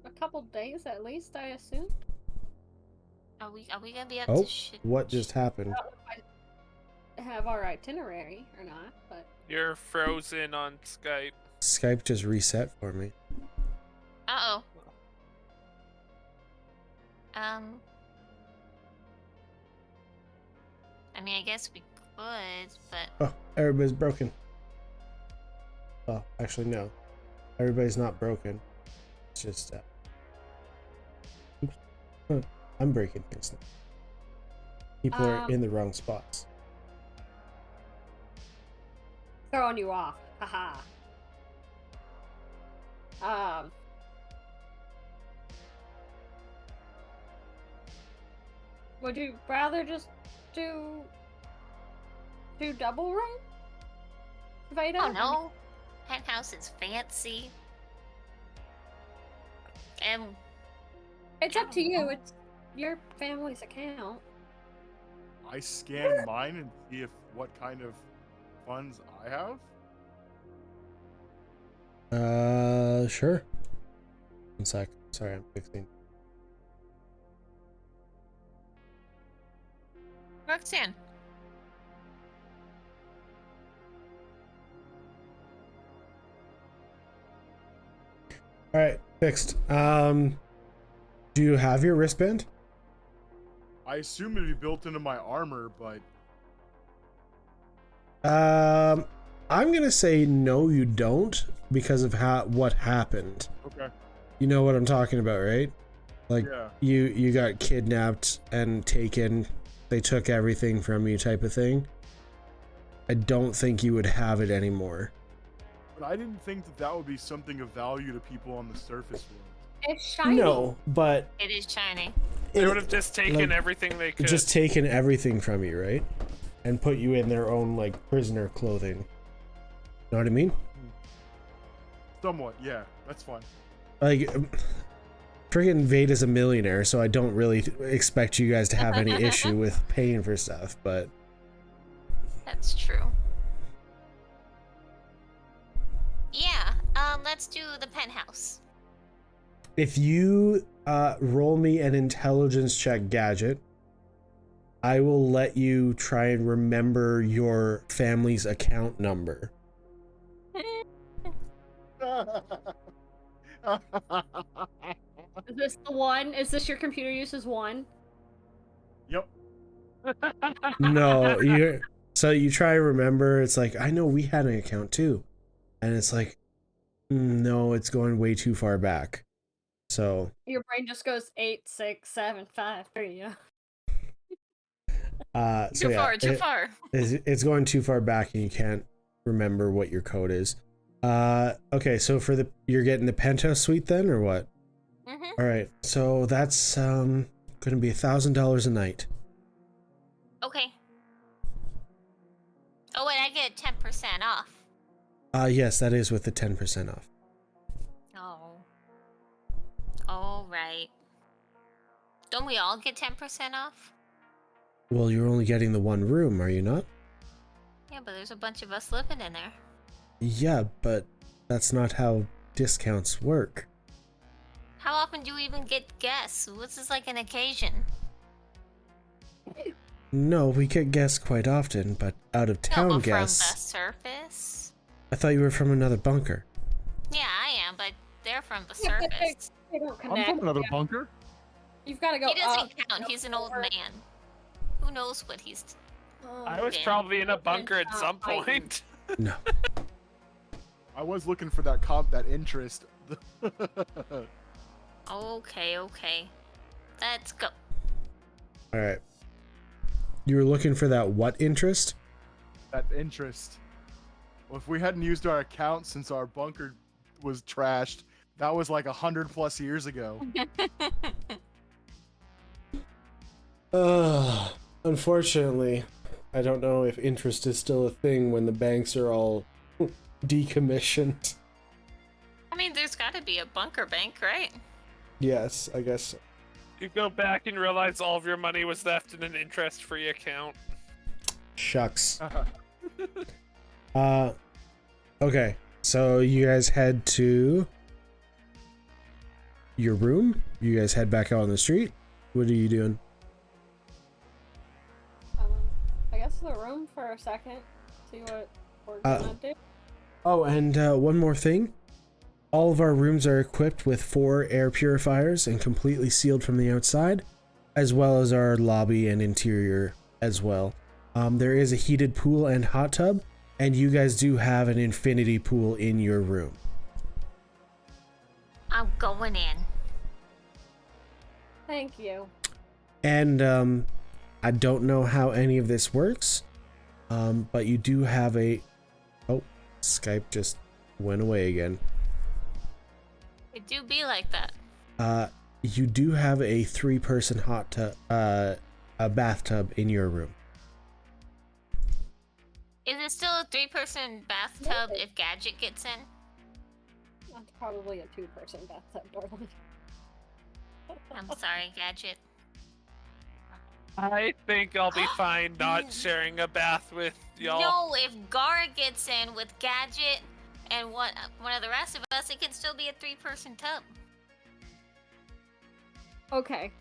a couple days at least, I assume. Are we gonna be up Oh, to shit? what just happened? I don't know if I have our itinerary or not, but You're frozen on Skype. Skype just reset for me. Uh-oh. I mean, I guess we could, but... Oh, everybody's broken. Oh, actually no. Everybody's not broken. It's just oops. Huh. I'm breaking things now. People are in the wrong spots. throwing you off. Haha. Would you rather just do double room? Veda? Oh no. Penthouse is fancy. And It's up to you. It's your family's account. I scan mine and see what kind of funds I have. Sure. 1 sec. Sorry, I'm fixing. Roxanne. All right, fixed. Do you have your wristband? I assume it'd be built into my armor, but I'm gonna say no, you don't, because of what happened. okay. You know what I'm talking about, right? Like Yeah. you got kidnapped and taken. They took everything from you, type of thing. I don't think you would have it anymore. But I didn't think that would be something of value to people on the surface world. It's shiny. No, but It is shiny. They would have just taken like, everything they could. just taken everything from you, right? And put you in their own like prisoner clothing. Know what I mean? Somewhat, yeah. That's fine. Like, friggin' Veda's a millionaire, so I don't really expect you guys to have any issue with paying for stuff, but That's true. Yeah, let's do the penthouse. if you roll me an intelligence check gadget, I will let you try and remember your family's account number. Is this the one? Is this your computer uses one? Yep. No, so you try to remember, it's like, I know we had an account too. And it's like, no, it's going way too far back. So Your brain just goes 8, 6, 7, 5, 3. Yeah. So Too far. it's going too far back and you can't remember what your code is. Okay, so you're getting the penthouse suite then, or what? Mm-hmm. All right, so that's going to be $1,000 a night. Okay. Oh, wait, I get 10% off. Yes, that is with the 10% off. Oh. All right. Don't we all get 10% off? Well, you're only getting the one room, are you not? Yeah, but there's a bunch of us living in there. Yeah, but that's not how discounts work. How often do you even get guests? What's this like an occasion? No, we get guests quite often, but out of town no, but guests. From the surface? I thought you were from another bunker. Yeah, I am, but they're from the Yeah, but surface. They don't I'm connect. from another bunker. You've got to go He doesn't up, count. He's an old over. man. Who knows what he's... Oh, I was Yeah. probably in a bunker at some Fighting. point. No. I was looking for that interest. Okay. Let's go. All right. You were looking for that what interest? That interest. Well, if we hadn't used our account since our bunker was trashed, that was like 100+ years ago. Unfortunately, I don't know if interest is still a thing when the banks are all decommissioned. I mean, there's got to be a bunker bank, right? Yes, I guess so. You go back and realize all of your money was left in an interest-free account. Shucks. Okay, so you guys head to your room. You guys head back out on the street. What are you doing? I guess the room for a second. See what we're gonna do. Oh, and one more thing. All of our rooms are equipped with 4 air purifiers and completely sealed from the outside, as well as our lobby and interior as well. There is a heated pool and hot tub, and you guys do have an infinity pool in your room. I'm going in. Thank you. And I don't know how any of this works, but you do have a... Oh, Skype just went away again. It do be like that. You do have a 3-person hot tub, a bathtub in your room. Is it still a 3-person bathtub if Gadget gets in? That's probably a 2-person bathtub, darling. I'm sorry, Gadget. I think I'll be fine not sharing a bath with y'all. No, if Gar gets in with Gadget and one of the rest of us, it can still be a 3-person tub. Okay.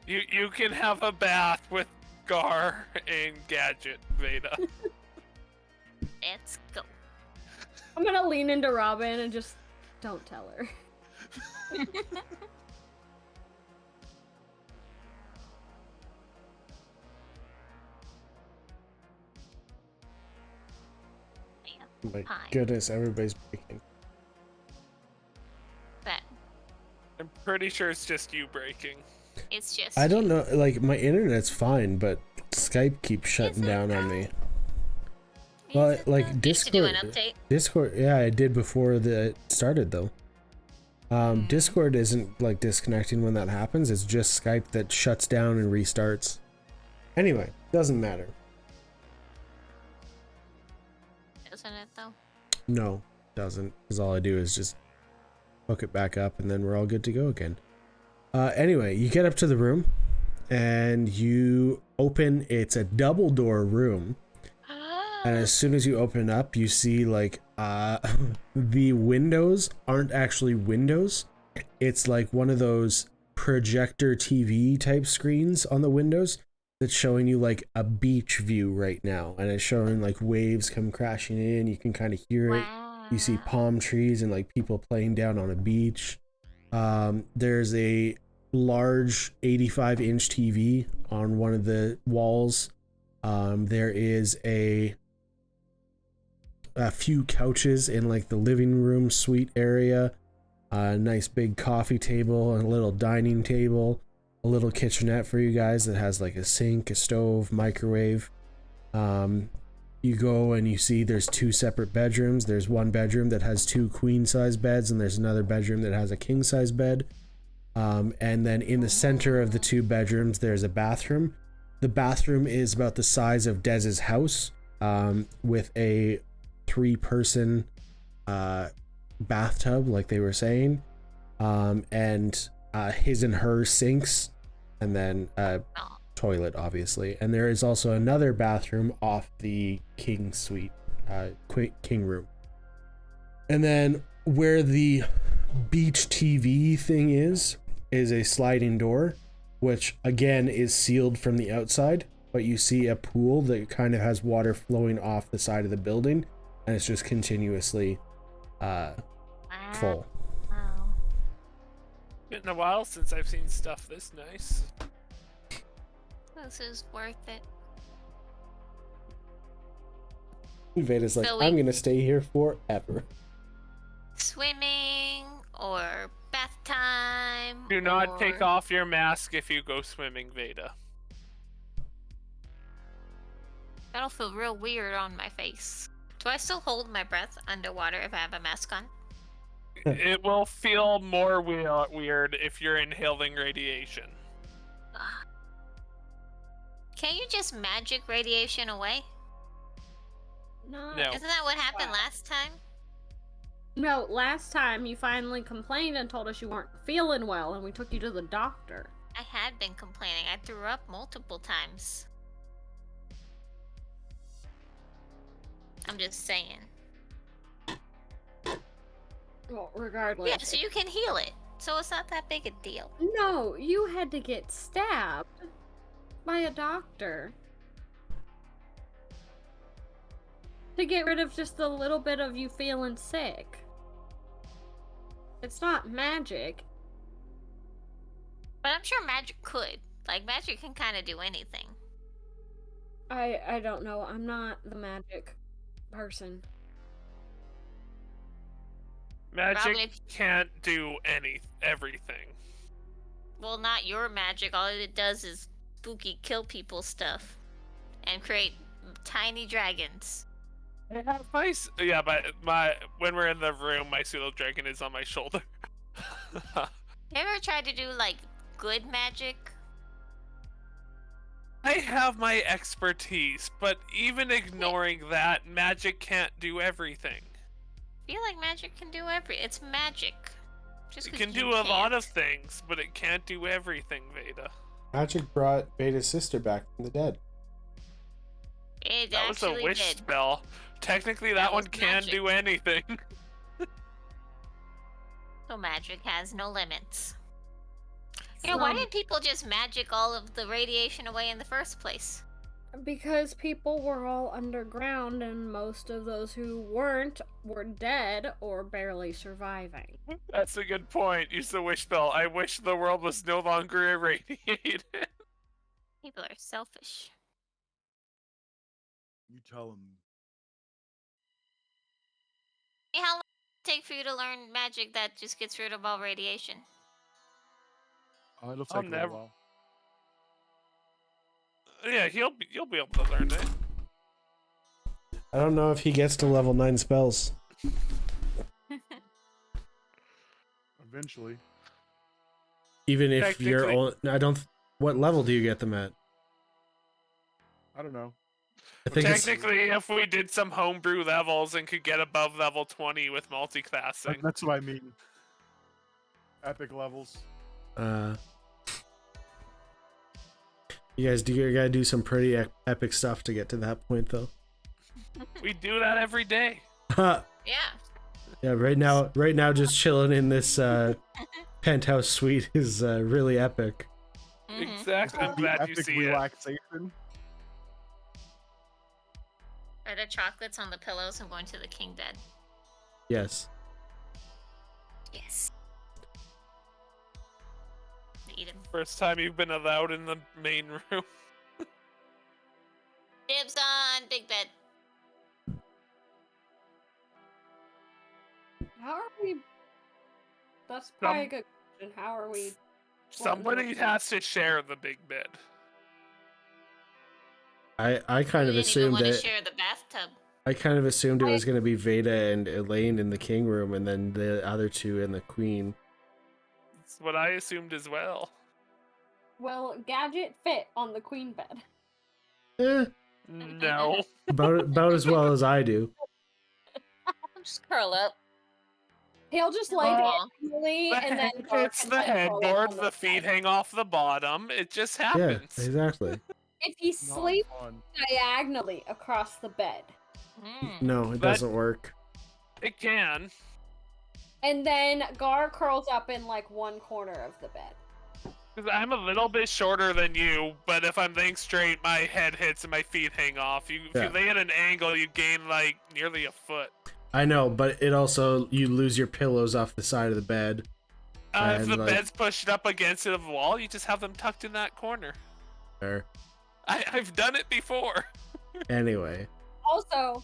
You can have a bath with Gar and Gadget, Veda. Let's go. I'm gonna lean into Robin and just don't tell her. Oh my Fine. goodness, everybody's breaking. But I'm pretty sure it's just you breaking. it's just... I don't know, like, my internet's fine, but Skype keeps shutting down on me. Well, like, Needs to do an Discord... update. Discord, yeah, I did before it started, though. Discord isn't, like, disconnecting when that happens, it's just Skype that shuts down and restarts. Anyway, doesn't matter. Isn't it, though? No, doesn't, because all I do is just hook it back up and then we're all good to go again. Anyway, you get up to the room and you open, it's a double door room. And as soon as you open up, you see like the windows aren't actually windows. It's like one of those projector TV type screens on the windows that's showing you like a beach view right now, and it's showing like waves come crashing in. You can kind of hear it. You see palm trees and like people playing down on a beach. There's a large 85-inch TV on one of the walls. There is a few couches in like the living room suite area, a nice big coffee table and a little dining table. a little kitchenette for you guys that has like a sink, a stove, microwave. You go and you see there's 2 separate bedrooms. There's one bedroom that has 2 queen-size beds, and there's another bedroom that has a king-size bed. And then in the center of the 2 bedrooms, there's a bathroom. The bathroom is about the size of Dez's house, with a 3-person bathtub, like they were saying, and his and her sinks, and then toilet, obviously. And there is also another bathroom off the king suite, king room. And then where the beach TV thing is a sliding door, which again is sealed from the outside, but you see a pool that kind of has water flowing off the side of the building, and it's just continuously full. Wow. Been a while since I've seen stuff this nice. This is worth it. Veda's like, So I'm gonna stay here forever. Swimming or bath time. Do not take or- off your mask if you go swimming, Veda. That'll feel real weird on my face. Do I still hold my breath underwater if I have a mask on? It will feel more weird if you're inhaling radiation. Ugh. Can't you just magic radiation away? No. No. Isn't that what happened last time? No, last time you finally complained and told us you weren't feeling well, and we took you to the doctor. I had been complaining. I threw up multiple times. I'm just saying. Well, regardless. Yeah, so you can heal it. So it's not that big a deal. No, you had to get stabbed by a doctor to get rid of just a little bit of you feeling sick. It's not magic. But I'm sure magic could. Like, magic can kind of do anything. I don't know. I'm not the magic person. Magic Probably- can't do everything. Well, not your magic. All it does is spooky kill people stuff. And create tiny dragons. I have yeah, but when we're in the room, my pseudo dragon is on my shoulder. You ever tried to do, like, good magic? I have my expertise, but even ignoring that, magic can't do everything. I feel like magic can do it's magic. Just It 'cause can you do a lot can't. of things, but it can't do everything, Veda. Magic brought Veda's sister back from the dead. It That was a actually wish did. spell. Technically, That that one was can magic. do anything. So magic has no limits. You know, why didn't people just magic all of the radiation away in the first place? Because people were all underground, and most of those who weren't were dead or barely surviving. That's a good point. Use the wish spell. I wish the world was no longer irradiated. People are selfish. You tell him. Hey, how long does it take for you to learn magic that just gets rid of all radiation? Oh, it'll I'll take a never- while. Yeah, you'll be able to learn it. I don't know if he gets to level 9 spells. Eventually. Even if you're Technically- only, what level do you get them at? I don't know. I think it's, Technically, if we did some homebrew levels and could get above level 20 with multiclassing. That's what I mean. Epic levels. you guys gotta do some pretty epic stuff to get to that point, though. We do that every day. yeah, Yeah. right now, just chilling in this penthouse suite is really epic. Mhm. Exactly. I'm glad you Epic see it. relaxation. Are there chocolates on the pillows? I'm going to the king bed. Yes. Yes. Eat them. First time you've been allowed in the main room. Dibs on big bed. How are we? That's probably a good question. How are we Somebody has to share the big bed. I kind You of didn't even assumed want to that share the bathtub. I kind of assumed it was going to be Veda and Elaine in the king room, and then the other two in the queen. That's what I assumed as well. Well, Gadget fit on the queen bed. Eh, No. about as well as I do. Just curl up. He'll just lay Aw. diagonally, The and then head Gar hits can, the like, curl up headboard, on the feet side. hang off the bottom. It just Yeah, happens. exactly. If he Not sleeps fun. diagonally across the bed, No, it That- doesn't work. It can. and then Gar curls up in like one corner of the bed. Because I'm a little bit shorter than you, but if I'm laying straight, my head hits and my feet hang off. If Yeah. you lay at an angle, you gain like nearly a foot. I know, but it also, you lose your pillows off the side of the bed. If And, the like- bed's pushed up against the wall, you just have them tucked in that corner. Or I've done it before. anyway, Also,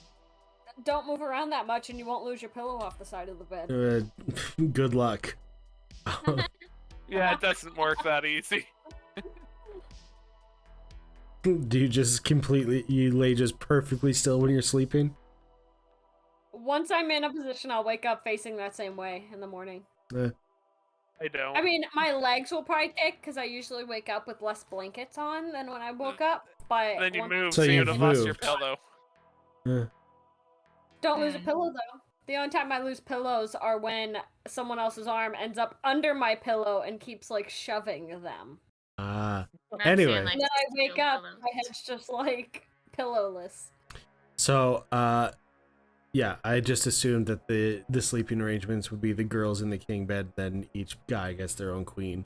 don't move around that much, and you won't lose your pillow off the side of the bed. good luck. Yeah, it doesn't work that easy. Do you just you lay just perfectly still when you're sleeping? Once I'm in a position, I'll wake up facing that same way in the morning. I don't. I mean, my legs will probably tick because I usually wake up with less blankets on than when I woke up. But Then you once- move, So so, you'd you've have lost your moved. pillow. Don't lose a pillow though. The only time I lose pillows are when someone else's arm ends up under my pillow and keeps like shoving them. Anyway. And then I wake up, my head's just like pillowless. So, yeah, I just assumed that the sleeping arrangements would be the girls in the king bed, then each guy gets their own queen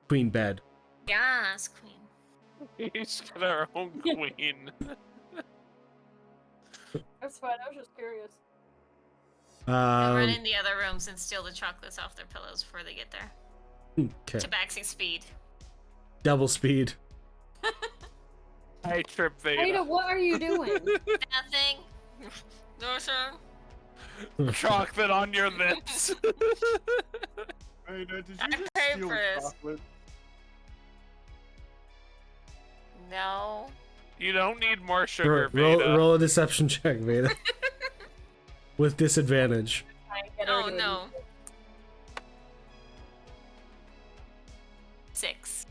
bed. Yes, queen. Each got our own queen. That's fine. I was just curious. I'll run in the other rooms and steal the chocolates off their pillows before they get there. Okay. Tabaxi speed. Double speed. I trip Veda. Ada, what are you doing? Nothing. No, sir. Chocolate on your lips. Hey, did you I just paid steal for this. chocolate? No. You don't need more sugar, Roll, Veda. roll a deception check, Veda. With disadvantage. Oh no. 6.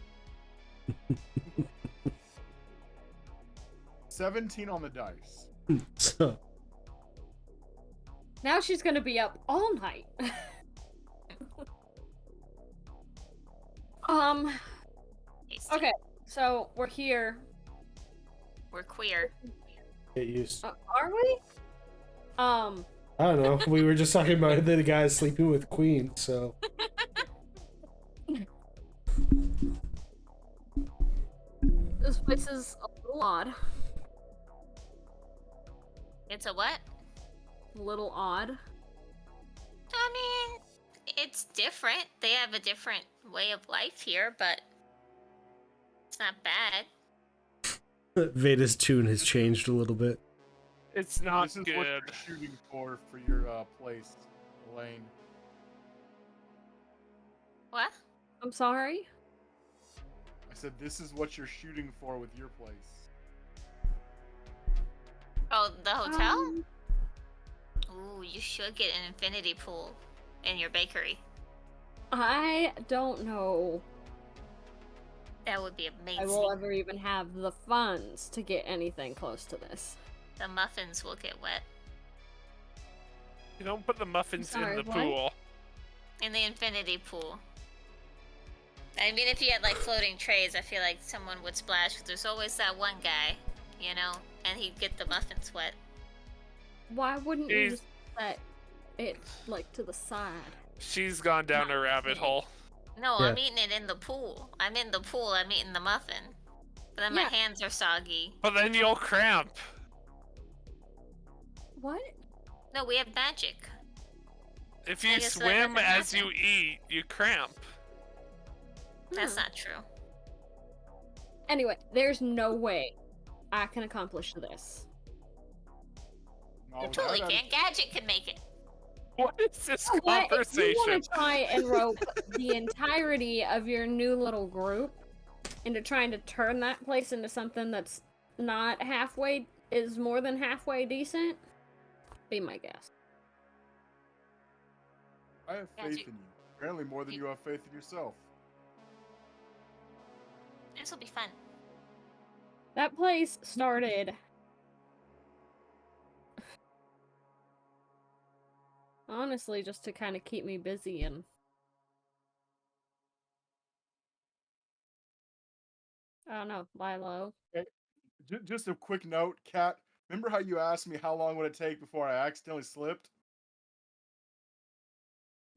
17 on the dice. So, Now she's gonna be up all night. Tasty. Okay, so we're here. We're queer. get used. Are we? I don't know. We were just talking about the guys sleeping with queen, so. This place is a little odd. It's a what? A little odd. I mean, it's different. They have a different way of life here, but it's not bad. Veda's tune has changed a little bit. It's not This is good. what you're shooting for your place, Elaine. What? I'm sorry. I said this is what you're shooting for with your place. Oh, the hotel? Um, Ooh, you should get an infinity pool in your bakery. I don't know That would be I amazing. will ever even have the funds to get anything close to this. The muffins will get wet You don't put the muffins Sorry, in the what? pool. in the infinity pool. I mean, if you had like floating trays, I feel like someone would splash. 'Cause there's always that one guy, you know, and he'd get the muffins wet. Why wouldn't you Jeez. just set it like to the side? She's gone down a rabbit hole. No, Yeah. I'm eating it in the pool. I'm in the pool. I'm eating the muffin. But then my Yeah. hands are soggy. But then you'll cramp. What? No, we have magic. If I you guess that swim doesn't as happen. you eat, you cramp. That's Hmm. not true. Anyway, there's no way I can accomplish this. No, You with totally that can. Gadget can make it. What is this You know what? If you conversation? want to try and rope the entirety of your new little group into trying to turn that place into something that's not halfway, is more than halfway decent, be my guest. I have Yeah, faith you- in you. Apparently more than you have faith in yourself. This will be fun. That place started honestly just to kind of keep me busy and I don't know, lie low. Just a quick note, Kat. Remember how you asked me how long would it take before I accidentally slipped?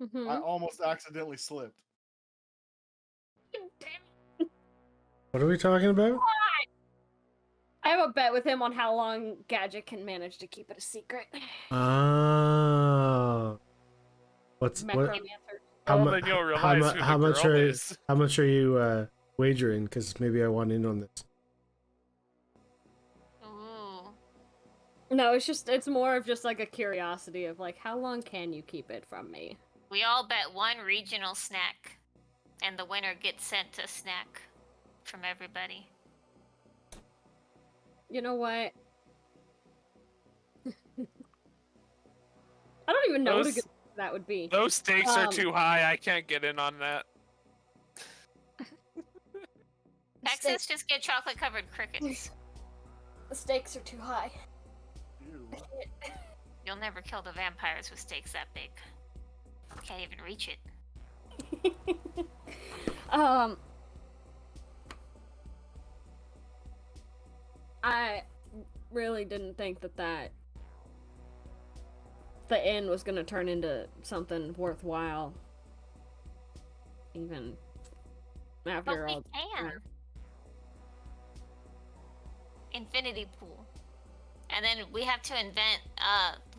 Mm-hmm. I almost accidentally slipped. What are we talking about? I have a bet with him on how long Gadget can manage to keep it a secret. Ah. What's what? Necromancer. How, Well, mu- then you'll how, realize mu- who the how much girl are is. how much are you wagering? Because maybe I want in on this. Ooh. No, it's more of just like a curiosity of like how long can you keep it from me? We all bet one regional snack, and the winner gets sent a snack from everybody. You know what? I don't even know what a Those- good that would be. Those stakes are Um, too high. I can't get in on that. Texas, just get chocolate covered crickets. The stakes are too high. Ew. You'll never kill the vampires with stakes that big. Can't even reach it. I really didn't think that the inn was gonna turn into something worthwhile. Even But after we all. can. Infinity pool. And then we have to invent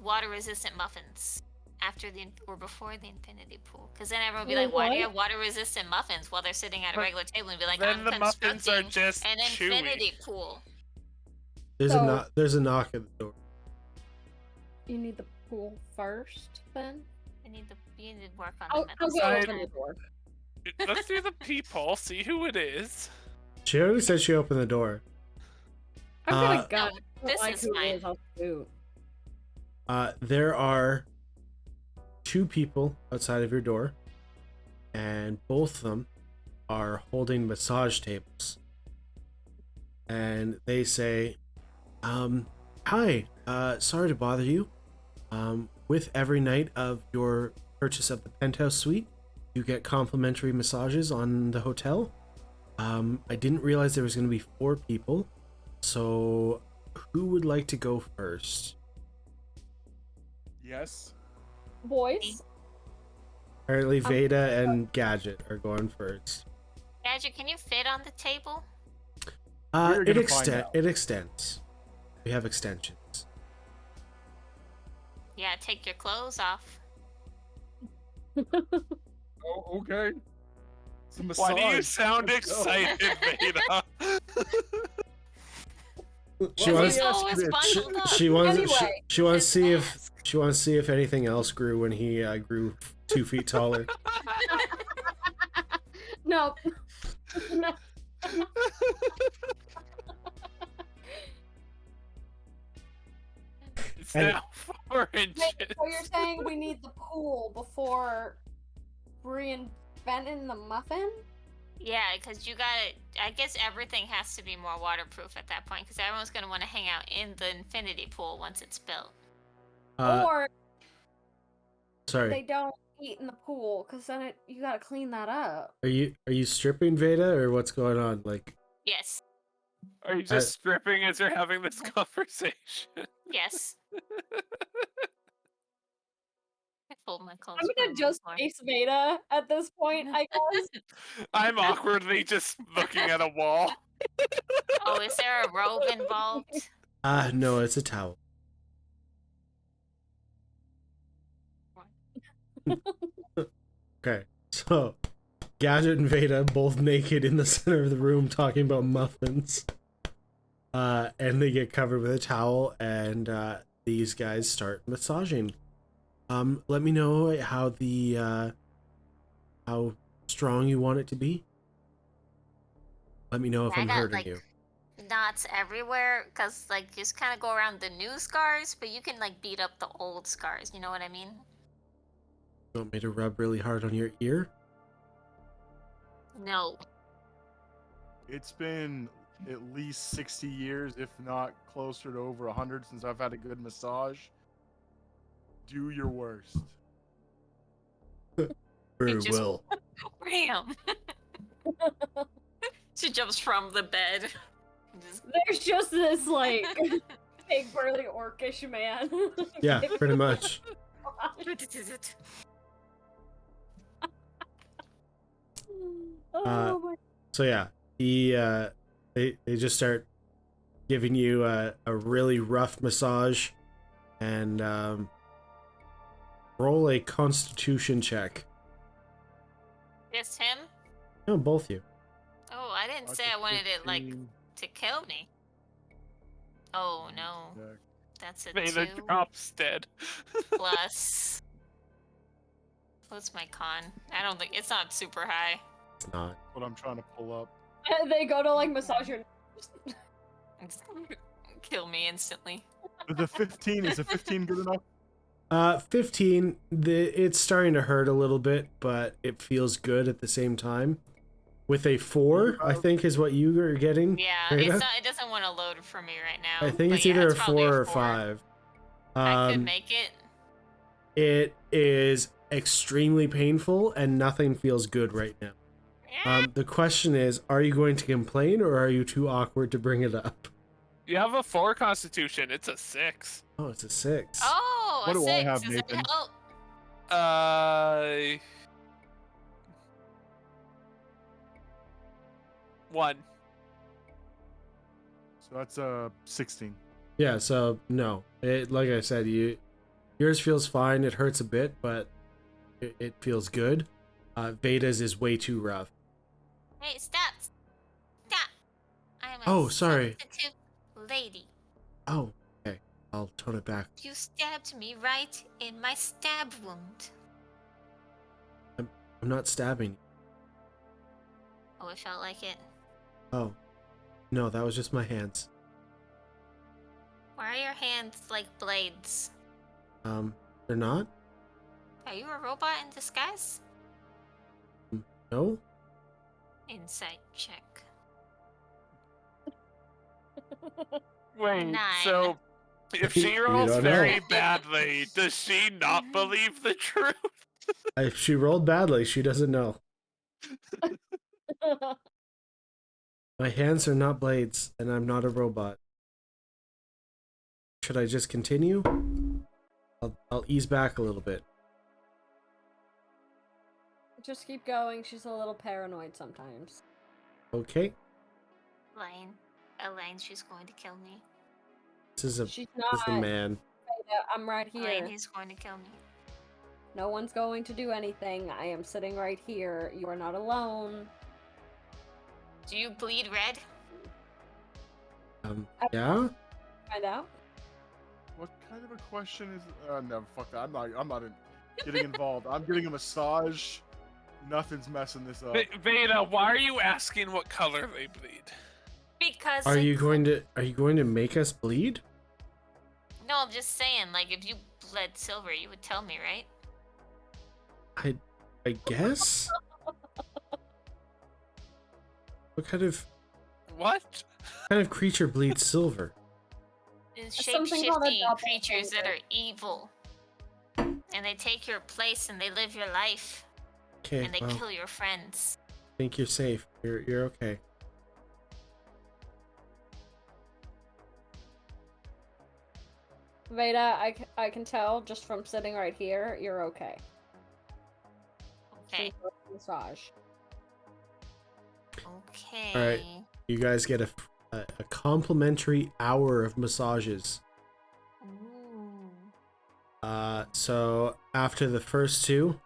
water resistant muffins after or before the infinity pool. Because then everyone will be Wait, like, why do you what? have water resistant muffins while they're sitting at a But regular table and be like, then I'm the muffins are constructing just an chewy. infinity pool. There's So- there's a knock at the door. You need the pool first, then? You need to work on I'll the go side. open the door. Let's do the peephole, see who it is. She already said she opened the door. I've got Uh, a gun. No, I don't this like is who it fine. is, I'll shoot. There are 2 people outside of your door, and both of them are holding massage tables. And they say, hi, sorry to bother you. With every night of your purchase of the penthouse suite, you get complimentary massages on the hotel. I didn't realize there was going to be 4 people, so who would like to go first? Yes. Boys, Apparently Veda and Gadget are going first. Gadget, can you fit on the table? We're It gonna find out. extends. We have extensions. Yeah, take your clothes off. Oh, okay. It's a Why do you massage. sound Let's go. excited, Veda? She Well, wants yeah. So it's Yes, bundled up. she wants Anyway, she wants to see if Mask. she wants to see if anything else grew when he grew 2 feet taller. no. No. It's And- now 4 inches. Wait, so you're saying we need the pool before reinventing the muffin? Yeah, because you gotta. I guess everything has to be more waterproof at that point, because everyone's gonna want to hang out in the infinity pool once it's built. Or they Sorry, don't eat in the pool, because then you gotta clean that up. are you stripping Veda or what's going on? Like, Yes, Are you just stripping as you're having this conversation? yes. I fold my clothes. I'm put gonna 'em on the just floor. face Veda at this point, I guess. I'm awkwardly just looking at a wall. Oh, is there a robe involved? no, it's a towel. Okay, so Gadget and Veda both naked in the center of the room talking about muffins. And they get covered with a towel, and these guys start massaging Let me know how the how strong you want it to be. Let me know if I I'm got hurting like you. knots everywhere, cause like just kind of go around the new scars, but you can like beat up the old scars. You know what I mean? You want me to rub really hard on your ear? No. It's been at least 60 years, if not closer to over 100, since I've had a good massage. Do your worst. Very just- well. Ram. She jumps from the bed. Just- There's just this like big burly orcish man. Yeah, pretty much. Oh my. So yeah, they just start giving you a really rough massage, and roll a Constitution check. Just him? No, both you. Oh, I didn't say I wanted it like to kill me. Oh no, that's a Veda 2 drops dead. plus. What's my con? I don't think it's not super high. It's not. What I'm trying to pull up. They go to like massage your. Kill me instantly. The 15 is a 15 good enough? 15. It's starting to hurt a little bit, but it feels good at the same time. With a 4, I think is what you are getting. Yeah, Rita? it's not. It doesn't want to load for me right now. I think but it's yeah, either a probably 4 or 5. I could make it. It is extremely painful, and nothing feels good right now. Yeah. The question is, are you going to complain, or are you too awkward to bring it up? You have a 4 Constitution. It's a 6. Oh, it's a 6. Oh, What a do I 6. have, Does it Nathan? help? 1. So that's a 16. Yeah, so no. Like I said, yours feels fine. It hurts a bit, but it feels good. Veda's is way too rough. Hey, stop! Stop! I am a Oh, sorry. sensitive lady. Oh, okay. I'll tone it back. You stabbed me right in my stab wound. I'm not stabbing you. Oh, it felt like it. Oh. No, that was just my hands. Why are your hands like blades? They're not? Are you a robot in disguise? No? Insight check. Wait, 9. so if she You rolls don't know. very badly, does she not believe the truth? If she rolled badly, she doesn't know. My hands are not blades, and I'm not a robot. Should I just continue? I'll ease back a little bit. Just keep going. She's a little paranoid sometimes. Okay. Elaine, she's going to kill me. This is a She's this is a not. man. I'm right here. Elaine, he's going to kill me. No one's going to do anything. I am sitting right here. You are not alone. Do you bleed red? Yeah? Find out. What kind of a question is? No, fuck that. I'm not getting involved. I'm getting a massage. Nothing's messing this up. Veda, why are you asking what color they bleed? Because Are you going to make us bleed? No, I'm just saying, like, if you bled silver, you would tell me, right? I guess? What kind of creature bleeds silver? It's Something called a shape-shifting creatures that are evil. And they take your place and they live your life. Okay, And they well, kill your friends. I think you're safe. You're okay. Veda, I can tell just from sitting right here, you're okay. Okay. Massage. Okay. Alright. You guys get a complimentary hour of massages. Ooh. So after the first 2,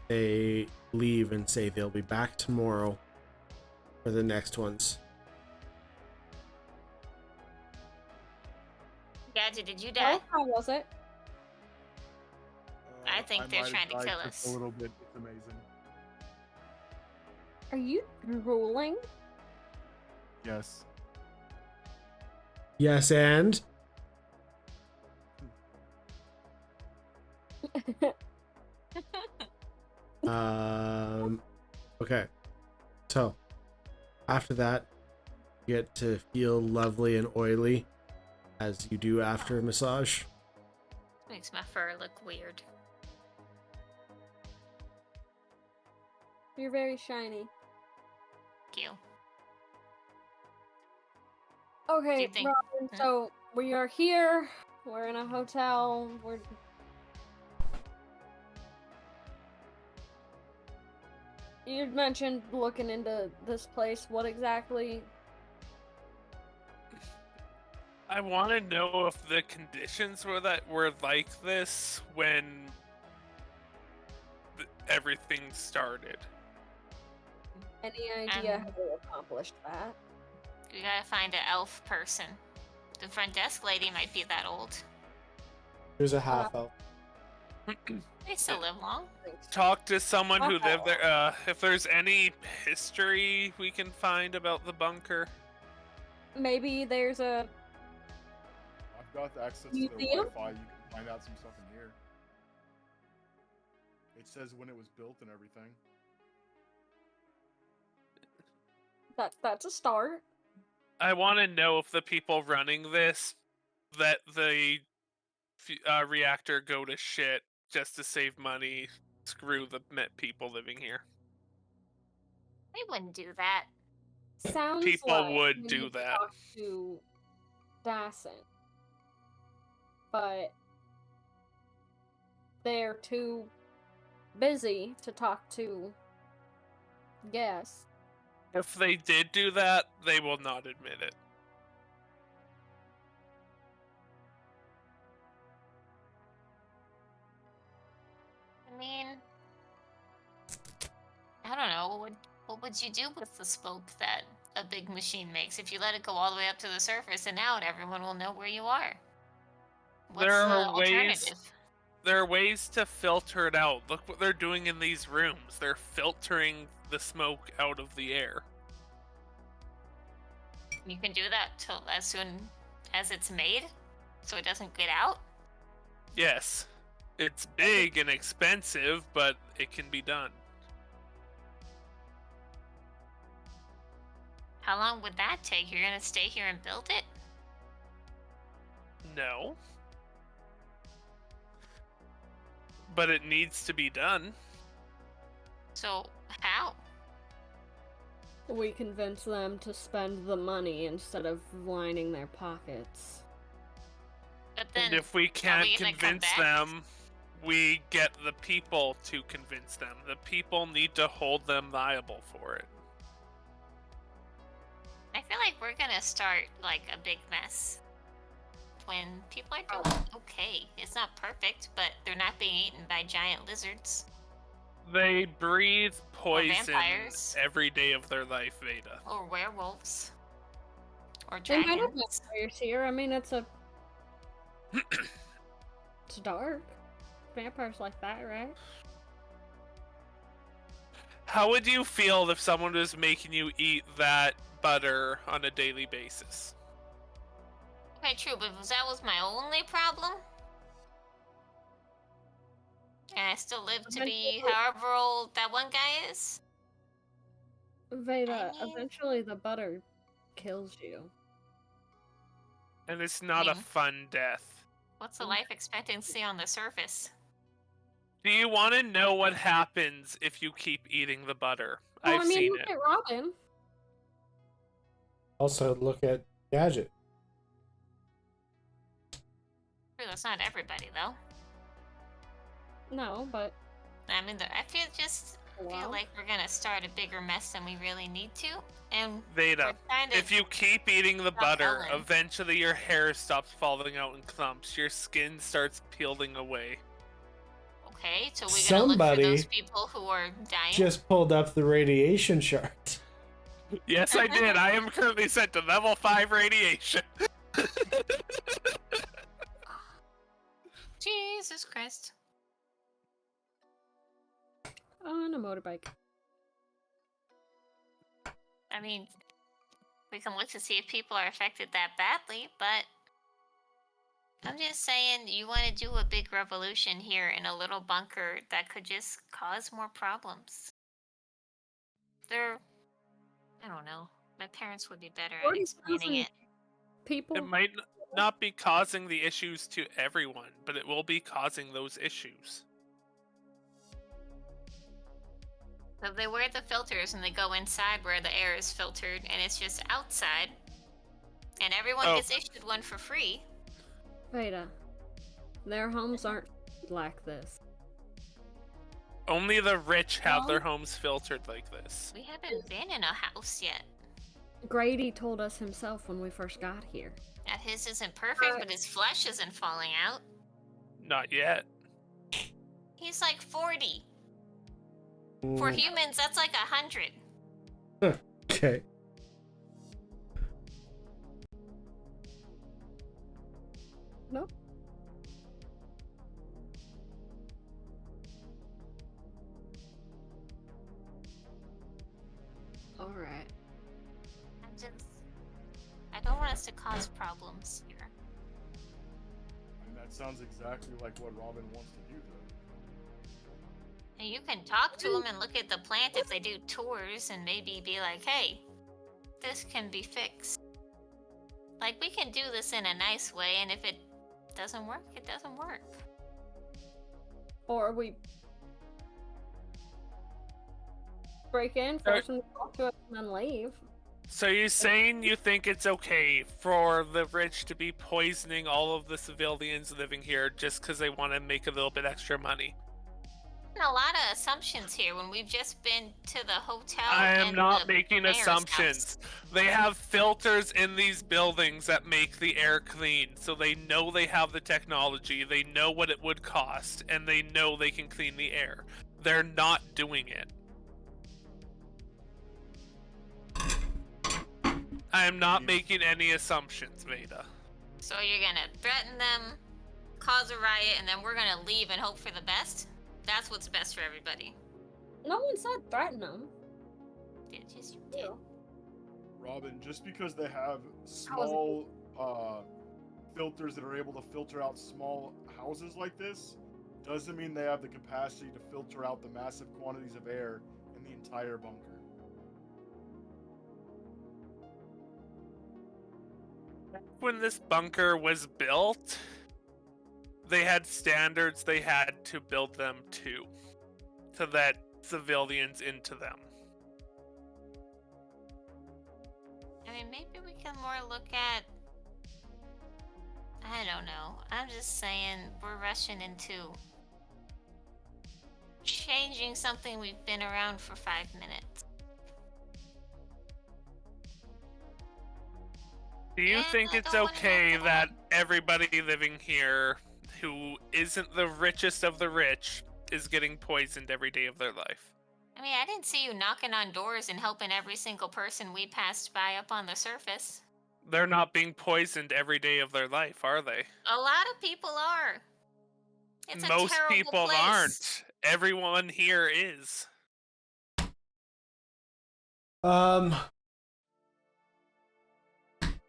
they leave and say they'll be back tomorrow for the next ones. Gadget, did you die? How was it? think they're might trying to have kill died us. just a little bit. It's amazing. Are you drooling? Yes. Yes, and okay. So after that, you get to feel lovely and oily, as you do after a massage. Makes my fur look weird. You're very shiny. Thank you. Okay, think- Robin, so we are here. We're in a hotel. You mentioned looking into this place. What exactly? I want to know if the conditions were like this when everything started. Any idea how to accomplish that? We gotta find an elf person. The front desk lady might be that old. Here's a half elf. They still live long. Talk to someone who lived there. If there's any history we can find about the bunker. Maybe there's a I've got access to their Museum? Wi-Fi. You can find out some stuff in here. It says when it was built and everything. that's a start. I want to know if the people running this, that the reactor go to shit just to save money. Screw the people living here. They wouldn't do that. Sounds People like would we do need to that. talk to Dyson, but they're too busy to talk to guests. If they did do that, they will not admit it. I mean, I don't know. What would you do with the smoke that a big machine makes if you let it go all the way up to the surface and out everyone will know where you are? What's There the are ways. alternative? There are ways to filter it out. Look what they're doing in these rooms. They're filtering the smoke out of the air. You can do that till as soon as it's made, so it doesn't get out. Yes. It's big and expensive, but it can be done. How long would that take? You're gonna stay here and build it? No. But it needs to be done. So how? We convince them to spend the money instead of lining their pockets. But then, And if we can't gonna come convince back? them, we get the people to convince them. The people need to hold them liable for it. I feel like we're gonna start like a big mess when people are doing okay. It's not perfect, but they're not being eaten by giant lizards. They breathe poison vampires. every day of their life, Veda. Or werewolves. Or They might have dragons. vampires here. I mean, it's dark. Vampires like that, right? How would you feel if someone was making you eat that butter on a daily basis? Okay, true, but if that was my only problem, and I still live to be however old that one guy is, Veda, I mean- eventually the butter kills you. And it's not a Yeah. fun death. what's the life expectancy on the surface? Do you want to know what happens if you keep eating the butter? Well, I've I mean, seen look it. at Robin. Also, look at Gadget. True, that's not everybody though. No, but I mean, I feel wow. like we're gonna start a bigger mess than we really need to, and Veda, we're trying to. if you keep eating the Stop butter, Ellen. eventually your hair stops falling out in clumps. Your skin starts peeling away. Okay, so we're gonna look for Somebody those people who are dying. Just pulled up the radiation chart. Yes, I did. I am currently set to level 5 radiation. Jesus Christ. On a motorbike. I mean, we can look to see if people are affected that badly, but I'm just saying you want to do a big revolution here in a little bunker that could just cause more problems. I don't know. My parents would be better at explaining 40,000 it. people. It might not be causing the issues to everyone, but it will be causing those issues. So they wear the filters and they go inside where the air is filtered and it's just outside. And everyone gets issued one for free. Beta. Their homes aren't like this. Only the rich have their homes filtered like this. We haven't been in a house yet. Grady told us himself when we first got here. That his isn't perfect, but his flesh isn't falling out. Not yet. He's like 40. For humans, that's like 100. Okay. Nope. Alright. I don't want us to cause problems here. And that sounds exactly like what Robin wants to do, though. And you can talk to them and look at the plant if they do tours and maybe be like, hey, this can be fixed. Like, we can do this in a nice way, and if it doesn't work, it doesn't work. Or we break in, force them to talk to us, and then leave. So you're saying you think it's okay for the rich to be poisoning all of the civilians living here just because they want to make a little bit extra money? A lot of assumptions here when we've just been to the hotel. I am and not the making mayor's assumptions. house. They have filters in these buildings that make the air clean, so they know they have the technology, they know what it would cost, and they know they can clean the air. They're not doing it. I am not making any assumptions, Veda. So you're gonna threaten them, cause a riot, and then we're gonna leave and hope for the best? That's what's best for everybody. No one said threaten them. Just you did. Robin, just because they have small filters that are able to filter out small houses like this, doesn't mean they have the capacity to filter out the massive quantities of air in the entire bunker. When this bunker was built, they had standards they had to build them to let civilians into them. I mean, maybe we can more look at... I don't know. I'm just saying we're rushing into changing something we've been around for 5 minutes. Do you think it's okay that everybody living here who isn't the richest of the rich is getting poisoned every day of their life? I mean, I didn't see you knocking on doors and helping every single person we passed by up on the surface. They're not being poisoned every day of their life, are they? A lot of people are. It's a Most terrible people place. aren't. Everyone here is.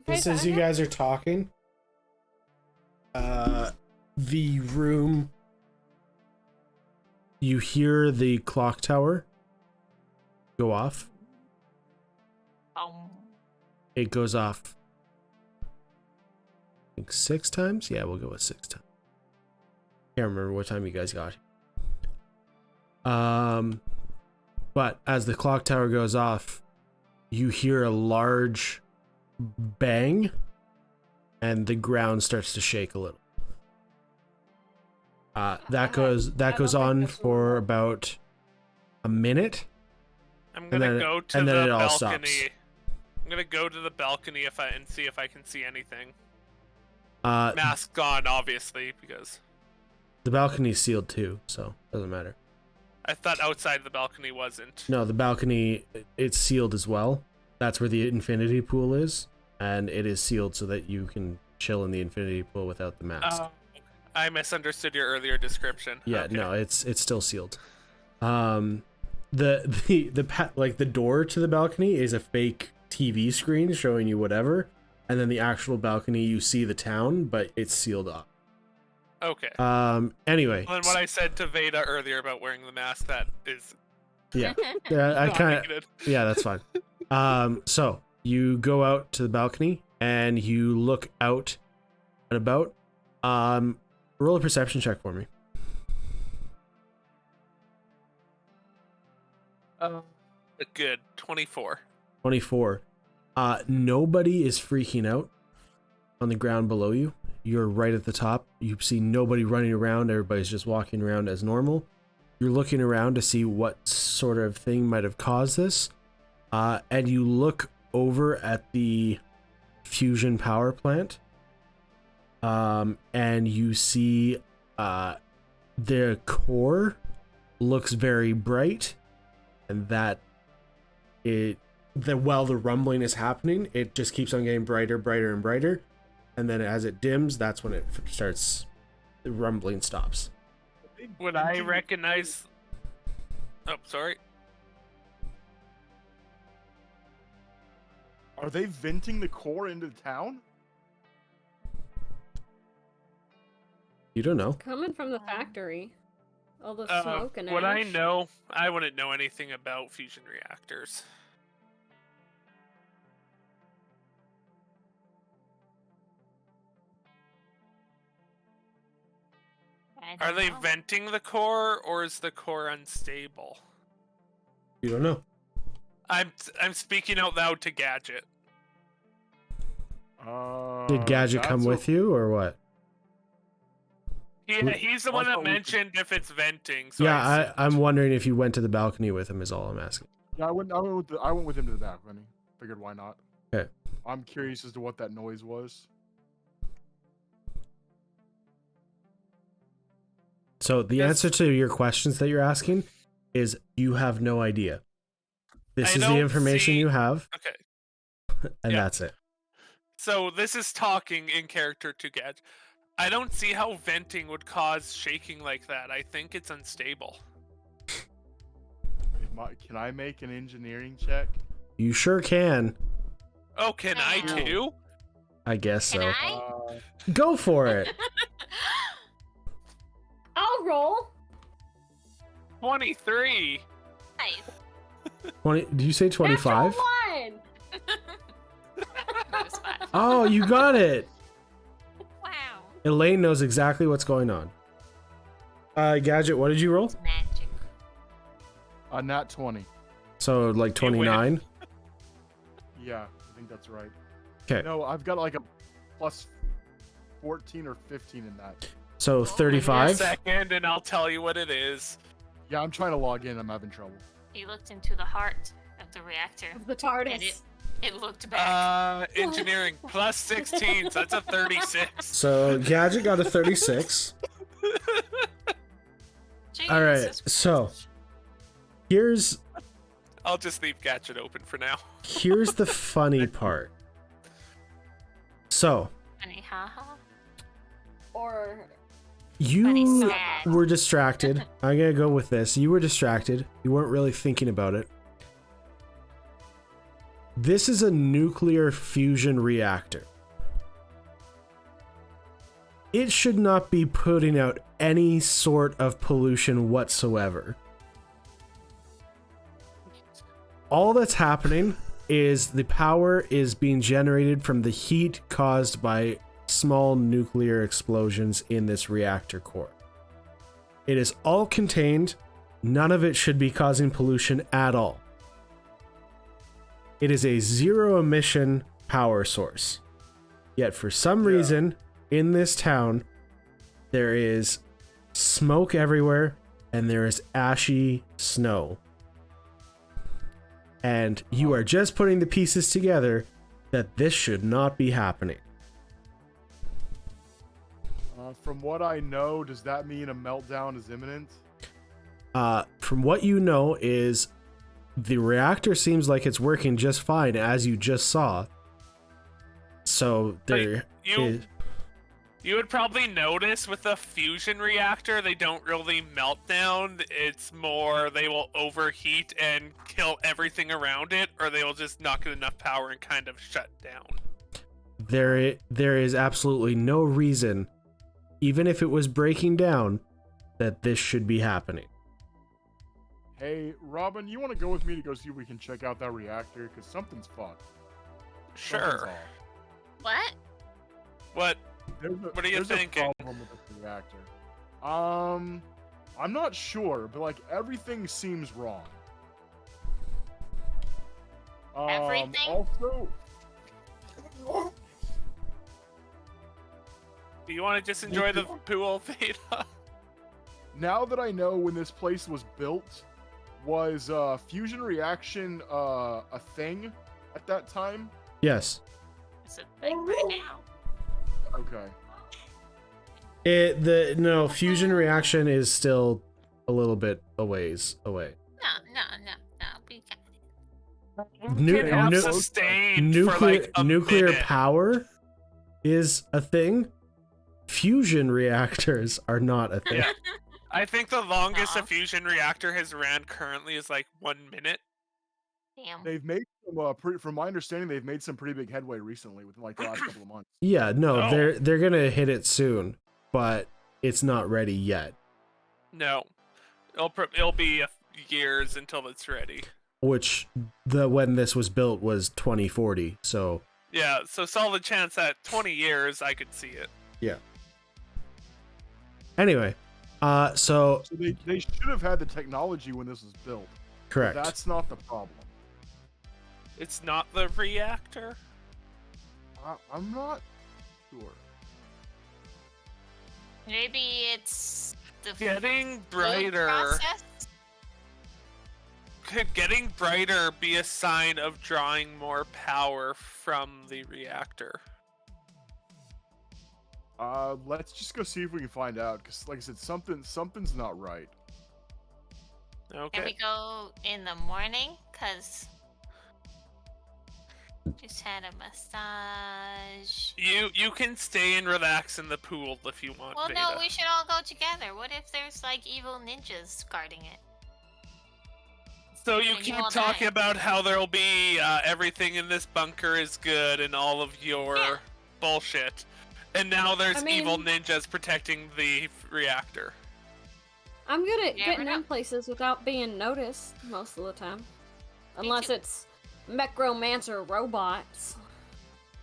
Just as you guys are talking, the room, you hear the clock tower go off. It goes off, I think 6 times? Yeah, we'll go with 6 times. Can't remember what time you guys got here. But as the clock tower goes off, you hear a large bang, and the ground starts to shake a little. That goes on for about a minute. I'm gonna go to the balcony. Stops. I'm gonna go to the balcony and see if I can see anything. Uh, Mask on, obviously, because the balcony's sealed too, so doesn't matter. I thought outside the balcony wasn't. No, the balcony, it's sealed as well. That's where the infinity pool is, and it is sealed so that you can chill in the infinity pool without the mask. I misunderstood your earlier description. Yeah, Okay. no, it's still sealed. Like the door to the balcony is a fake TV screen showing you whatever, and then the actual balcony you see the town, but it's sealed off. Okay. Anyway. Well, then what I said to Veda earlier about wearing the mask, that is. Yeah. I not kind needed. of. Yeah, that's fine. So you go out to the balcony and you look out and about. Roll a perception check for me. Good. 24. 24. Nobody is freaking out on the ground below you. You're right at the top. You see nobody running around. Everybody's just walking around as normal. You're looking around to see what sort of thing might have caused this. And you look over at the fusion power plant. And you see the core looks very bright, and that while the rumbling is happening, it just keeps on getting brighter, brighter, and brighter. And then as it dims, that's when it starts, the rumbling stops. Would I recognize... Oh, sorry. Are they venting the core into the town? You don't know. Coming from the factory. All the smoke and Would I ash. know? I wouldn't know anything about fusion reactors. Are they venting the core, or is the core unstable? You don't know. I'm speaking out loud to Gadget. Did Gadget come with you or what? Yeah, he's the one that mentioned if it's venting. So Yeah, I'm wondering if you went to the balcony with him is all I'm asking. Yeah, I went with him to the balcony. Figured why not. Okay. I'm curious as to what that noise was. So the answer to your questions that you're asking is you have no idea. This is the information you have. Okay. And that's it. So this is talking in character to Gadget. I don't see how venting would cause shaking like that. I think it's unstable. Can I make an engineering check? You sure can. Oh, can I too? I guess so. Can I? Go for it. I'll roll. 23. Nice. 20, did you say 25? Natural one. It was fun. Oh, you got it. Wow. Elaine knows exactly what's going on. Gadget, what did you roll? Magic. Nat 20. So like 29? Yeah, I think that's right. Okay. No, I've got like a plus 14 or 15 in that. So A 35? second, and I'll tell you what it is. Yeah, I'm trying to log in. I'm having trouble. He looked into the heart of the reactor. Of the TARDIS. And it looked back. Engineering plus 16, so that's a 36. So Gadget got a 36. All right, Jesus so Christ. here's I'll just leave Gadget open for now. here's the funny part. So Funny, haha. Or you Funny sad. were distracted. I'm gonna go with this. You were distracted. You weren't really thinking about it. This is a nuclear fusion reactor. It should not be putting out any sort of pollution whatsoever. All that's happening is the power is being generated from the heat caused by small nuclear explosions in this reactor core. It is all contained. None of it should be causing pollution at all. It is a zero emission power source. Yet for some reason in this town, there is smoke everywhere and there is ashy snow. And you are just putting the pieces together that this should not be happening. From what I know, does that mean a meltdown is imminent? From what you know is the reactor seems like it's working just fine, as you just saw. So there you- is... You would probably notice with a fusion reactor, they don't really melt down. It's more they will overheat and kill everything around it, or they will just not get enough power and kind of shut down. There is absolutely no reason, even if it was breaking down, that this should be happening. Hey, Robin, you want to go with me to go see if we can check out that reactor? Because something's fucked. Something's Sure. off. What? What? What are you thinking? A problem with this reactor. I'm not sure, but like everything seems wrong. Everything? Also, Do you want to just enjoy the pool, Veda? now that I know when this place was built, was fusion reaction a thing at that time? Yes. It's a thing right now. Okay. Fusion reaction is still a little bit a ways away. No. We got it. Can have sustained for like a nuclear minute. power is a thing. Fusion reactors are not a thing. Yeah. I think the longest Aw. a fusion reactor has ran currently is like 1 minute. Damn. They've made some from my understanding, they've made some pretty big headway recently within like the last couple of months. Yeah, no, Oh. they're gonna hit it soon, but it's not ready yet. No, it'll be years until it's ready. Which when this was built was 2040. So Yeah, so solid chance that 20 years I could see it. yeah. Anyway, so So they should have had the technology when this was built. correct. That's not the problem. It's not the reactor. I'm not sure. Maybe it's the Getting food brighter. process? Could getting brighter be a sign of drawing more power from the reactor? Let's just go see if we can find out. Cause like I said, something's not right. Can we Okay. go in the morning? Cause just had a massage. You can stay and relax in the pool if you want, Well, Veda. no, we should all go together. What if there's like evil ninjas guarding it? So you And keep you all talking die. about how there'll be everything in this bunker is good and all of your Yeah. bullshit, and now there's I mean- evil ninjas protecting the reactor. I'm good at Yeah, getting we're in not- places without being noticed most of the time. Unless too. it's necromancer robots.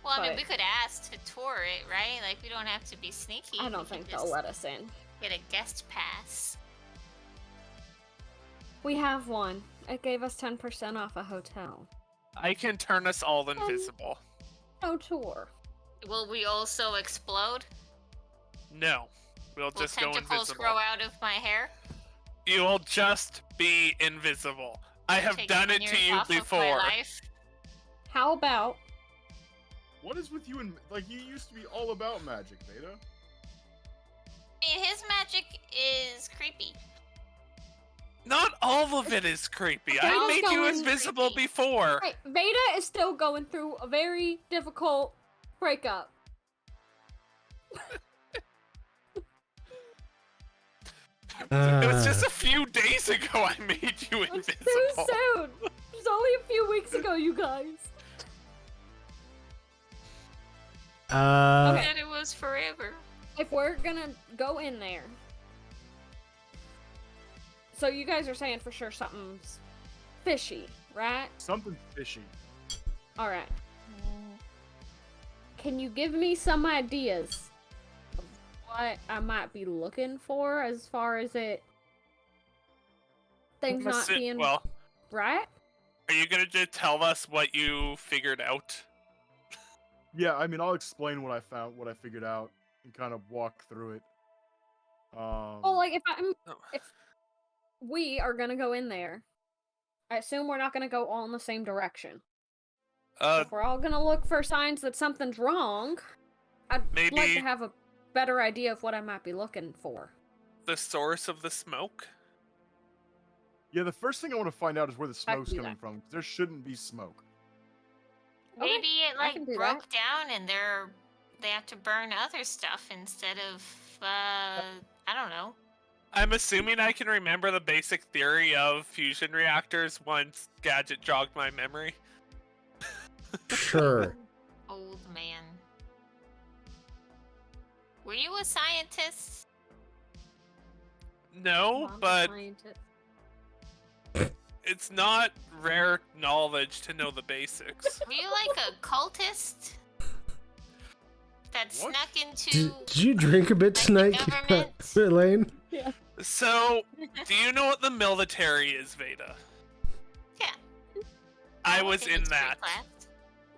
Well, I mean, But- we could ask to tour it, right? Like, we don't have to be sneaky. I We don't could think just they'll let us in. get a guest pass. We have one. It gave us 10% off a hotel. I can turn us all invisible. No tour. Will we also explode? No, we'll Will just go tentacles invisible. grow out of my hair? You will just be invisible. I have Take done 10 it to years you off of my before. life? How about What is with you and like you used to be all about magic, Veda? I mean, his magic is creepy. Not all of it is creepy. I Veda's made you going invisible creepy. before. Right, Veda is still going through a very difficult breakup. It was just a few days ago I made you It's invisible. too soon. It's only a few weeks ago, you guys. I Okay. said it was forever. If we're gonna go in there, so you guys are saying for sure something's fishy, right? Something fishy. All right. Can you give me some ideas of what I might be looking for as far as things not Listen, being well, right? are you gonna just tell us what you figured out? Yeah, I mean, I'll explain what I found, what I figured out, and kind of walk through it. Well, like if Oh. we are gonna go in there, I assume we're not gonna go all in the same direction. If we're all gonna look for signs that something's wrong, I'd like Maybe- to have a better idea of what I might be looking for. the source of the smoke? Yeah, the first thing I want to find out is where the I can smoke's do coming that. from. 'Cause there shouldn't be smoke. Okay, Maybe it I like can do broke that. down and there they have to burn other stuff instead of I don't know. I'm assuming I can remember the basic theory of fusion reactors once Gadget jogged my memory. Sure. Old man. Were you a scientist? No, I'm a but scientist. it's not rare knowledge to know the basics. Were you like a cultist that What? snuck into? Did you drink a bit Like the tonight, government? Elaine? So, do you know what the military is, Veda? Yeah. I went was to in history that. class.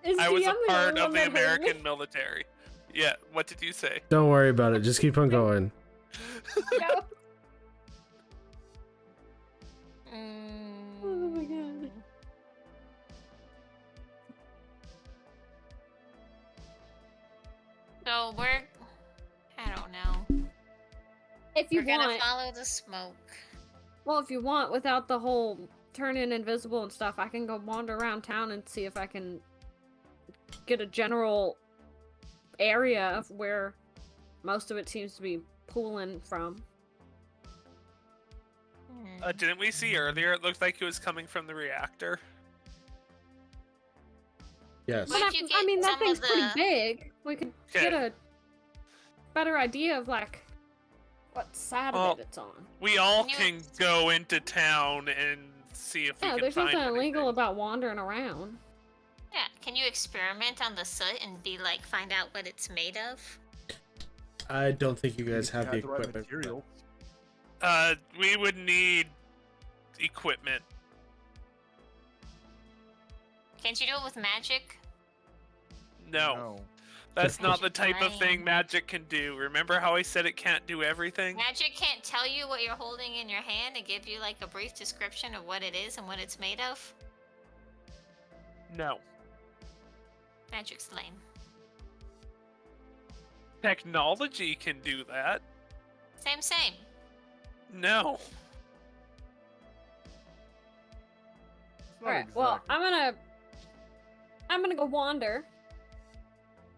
Is I was DM a the part only of one the that heard me? American military. Yeah, what did you say? Don't worry about it. Just keep on going. No. Mm. Oh my god. So we're, I don't know. If you We're gonna want, follow the smoke. well, if you want, without the whole turning invisible and stuff, I can go wander around town and see if I can get a general area of where most of it seems to be pooling from. Didn't we see earlier? It looked like it was coming from the reactor. Yes. What But if you I get mean, that some thing's of pretty the- big. We could get a better idea of, like, what side Well, of it it's on. We all Can you- can go into town and see if we Yeah, can there's find nothing illegal anything. about wandering around. Yeah, can you experiment on the soot and be like, find out what it's made of? I don't think you guys have the Had right equipment. for that. material. We would need equipment. Can't you do it with magic? No, that's That's not the type of thing fine. magic can do. Remember how I said it can't do everything? Magic can't tell you what you're holding in your hand and give you like a brief description of what it is and what it's made of? No. Magic's lame. Technology can do that. Same. No. It's not Alright, well, exactly. I'm gonna go wander.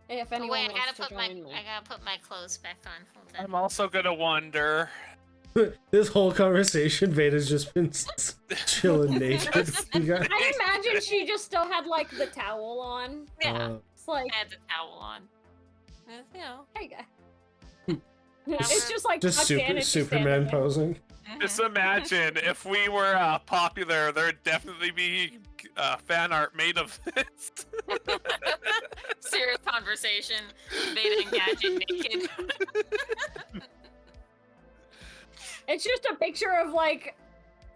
If Oh, anyone wait, I wants gotta to put join me. I gotta put my clothes back on. Hold on. I'm also gonna wander. This whole conversation, Veda's just been chilling naked. You guys. I imagine she just still had, like, the towel on. Yeah, It's like, I had the towel on. You know. there you go. It's just like Just tucked in and she's Superman standing there. posing. Just imagine if we were popular, there'd definitely be fan art made of this. Serious conversation. Veda and Gadget naked. It's just a picture of, like,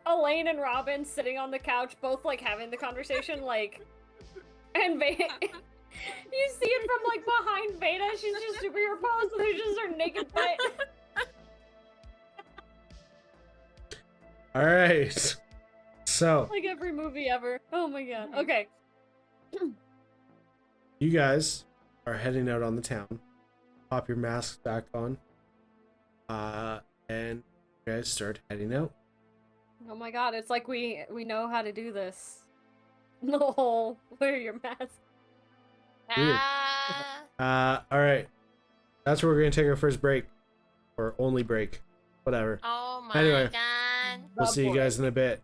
Elaine and Robin sitting on the couch, both, like, having the conversation, like, and Veda. You see it from, like, behind Veda. She's just superimposed, and there's just her naked butt. All right. So Like every movie ever. Oh my god. Okay. you guys are heading out on the town. Pop your masks back on. And you guys start heading out. Oh my god, it's like we know how to do this. The whole wear your mask. Weird. Ah. All right. That's where we're gonna take our first break, or only break, whatever. Oh my Anyway. god. We'll see you guys in a bit.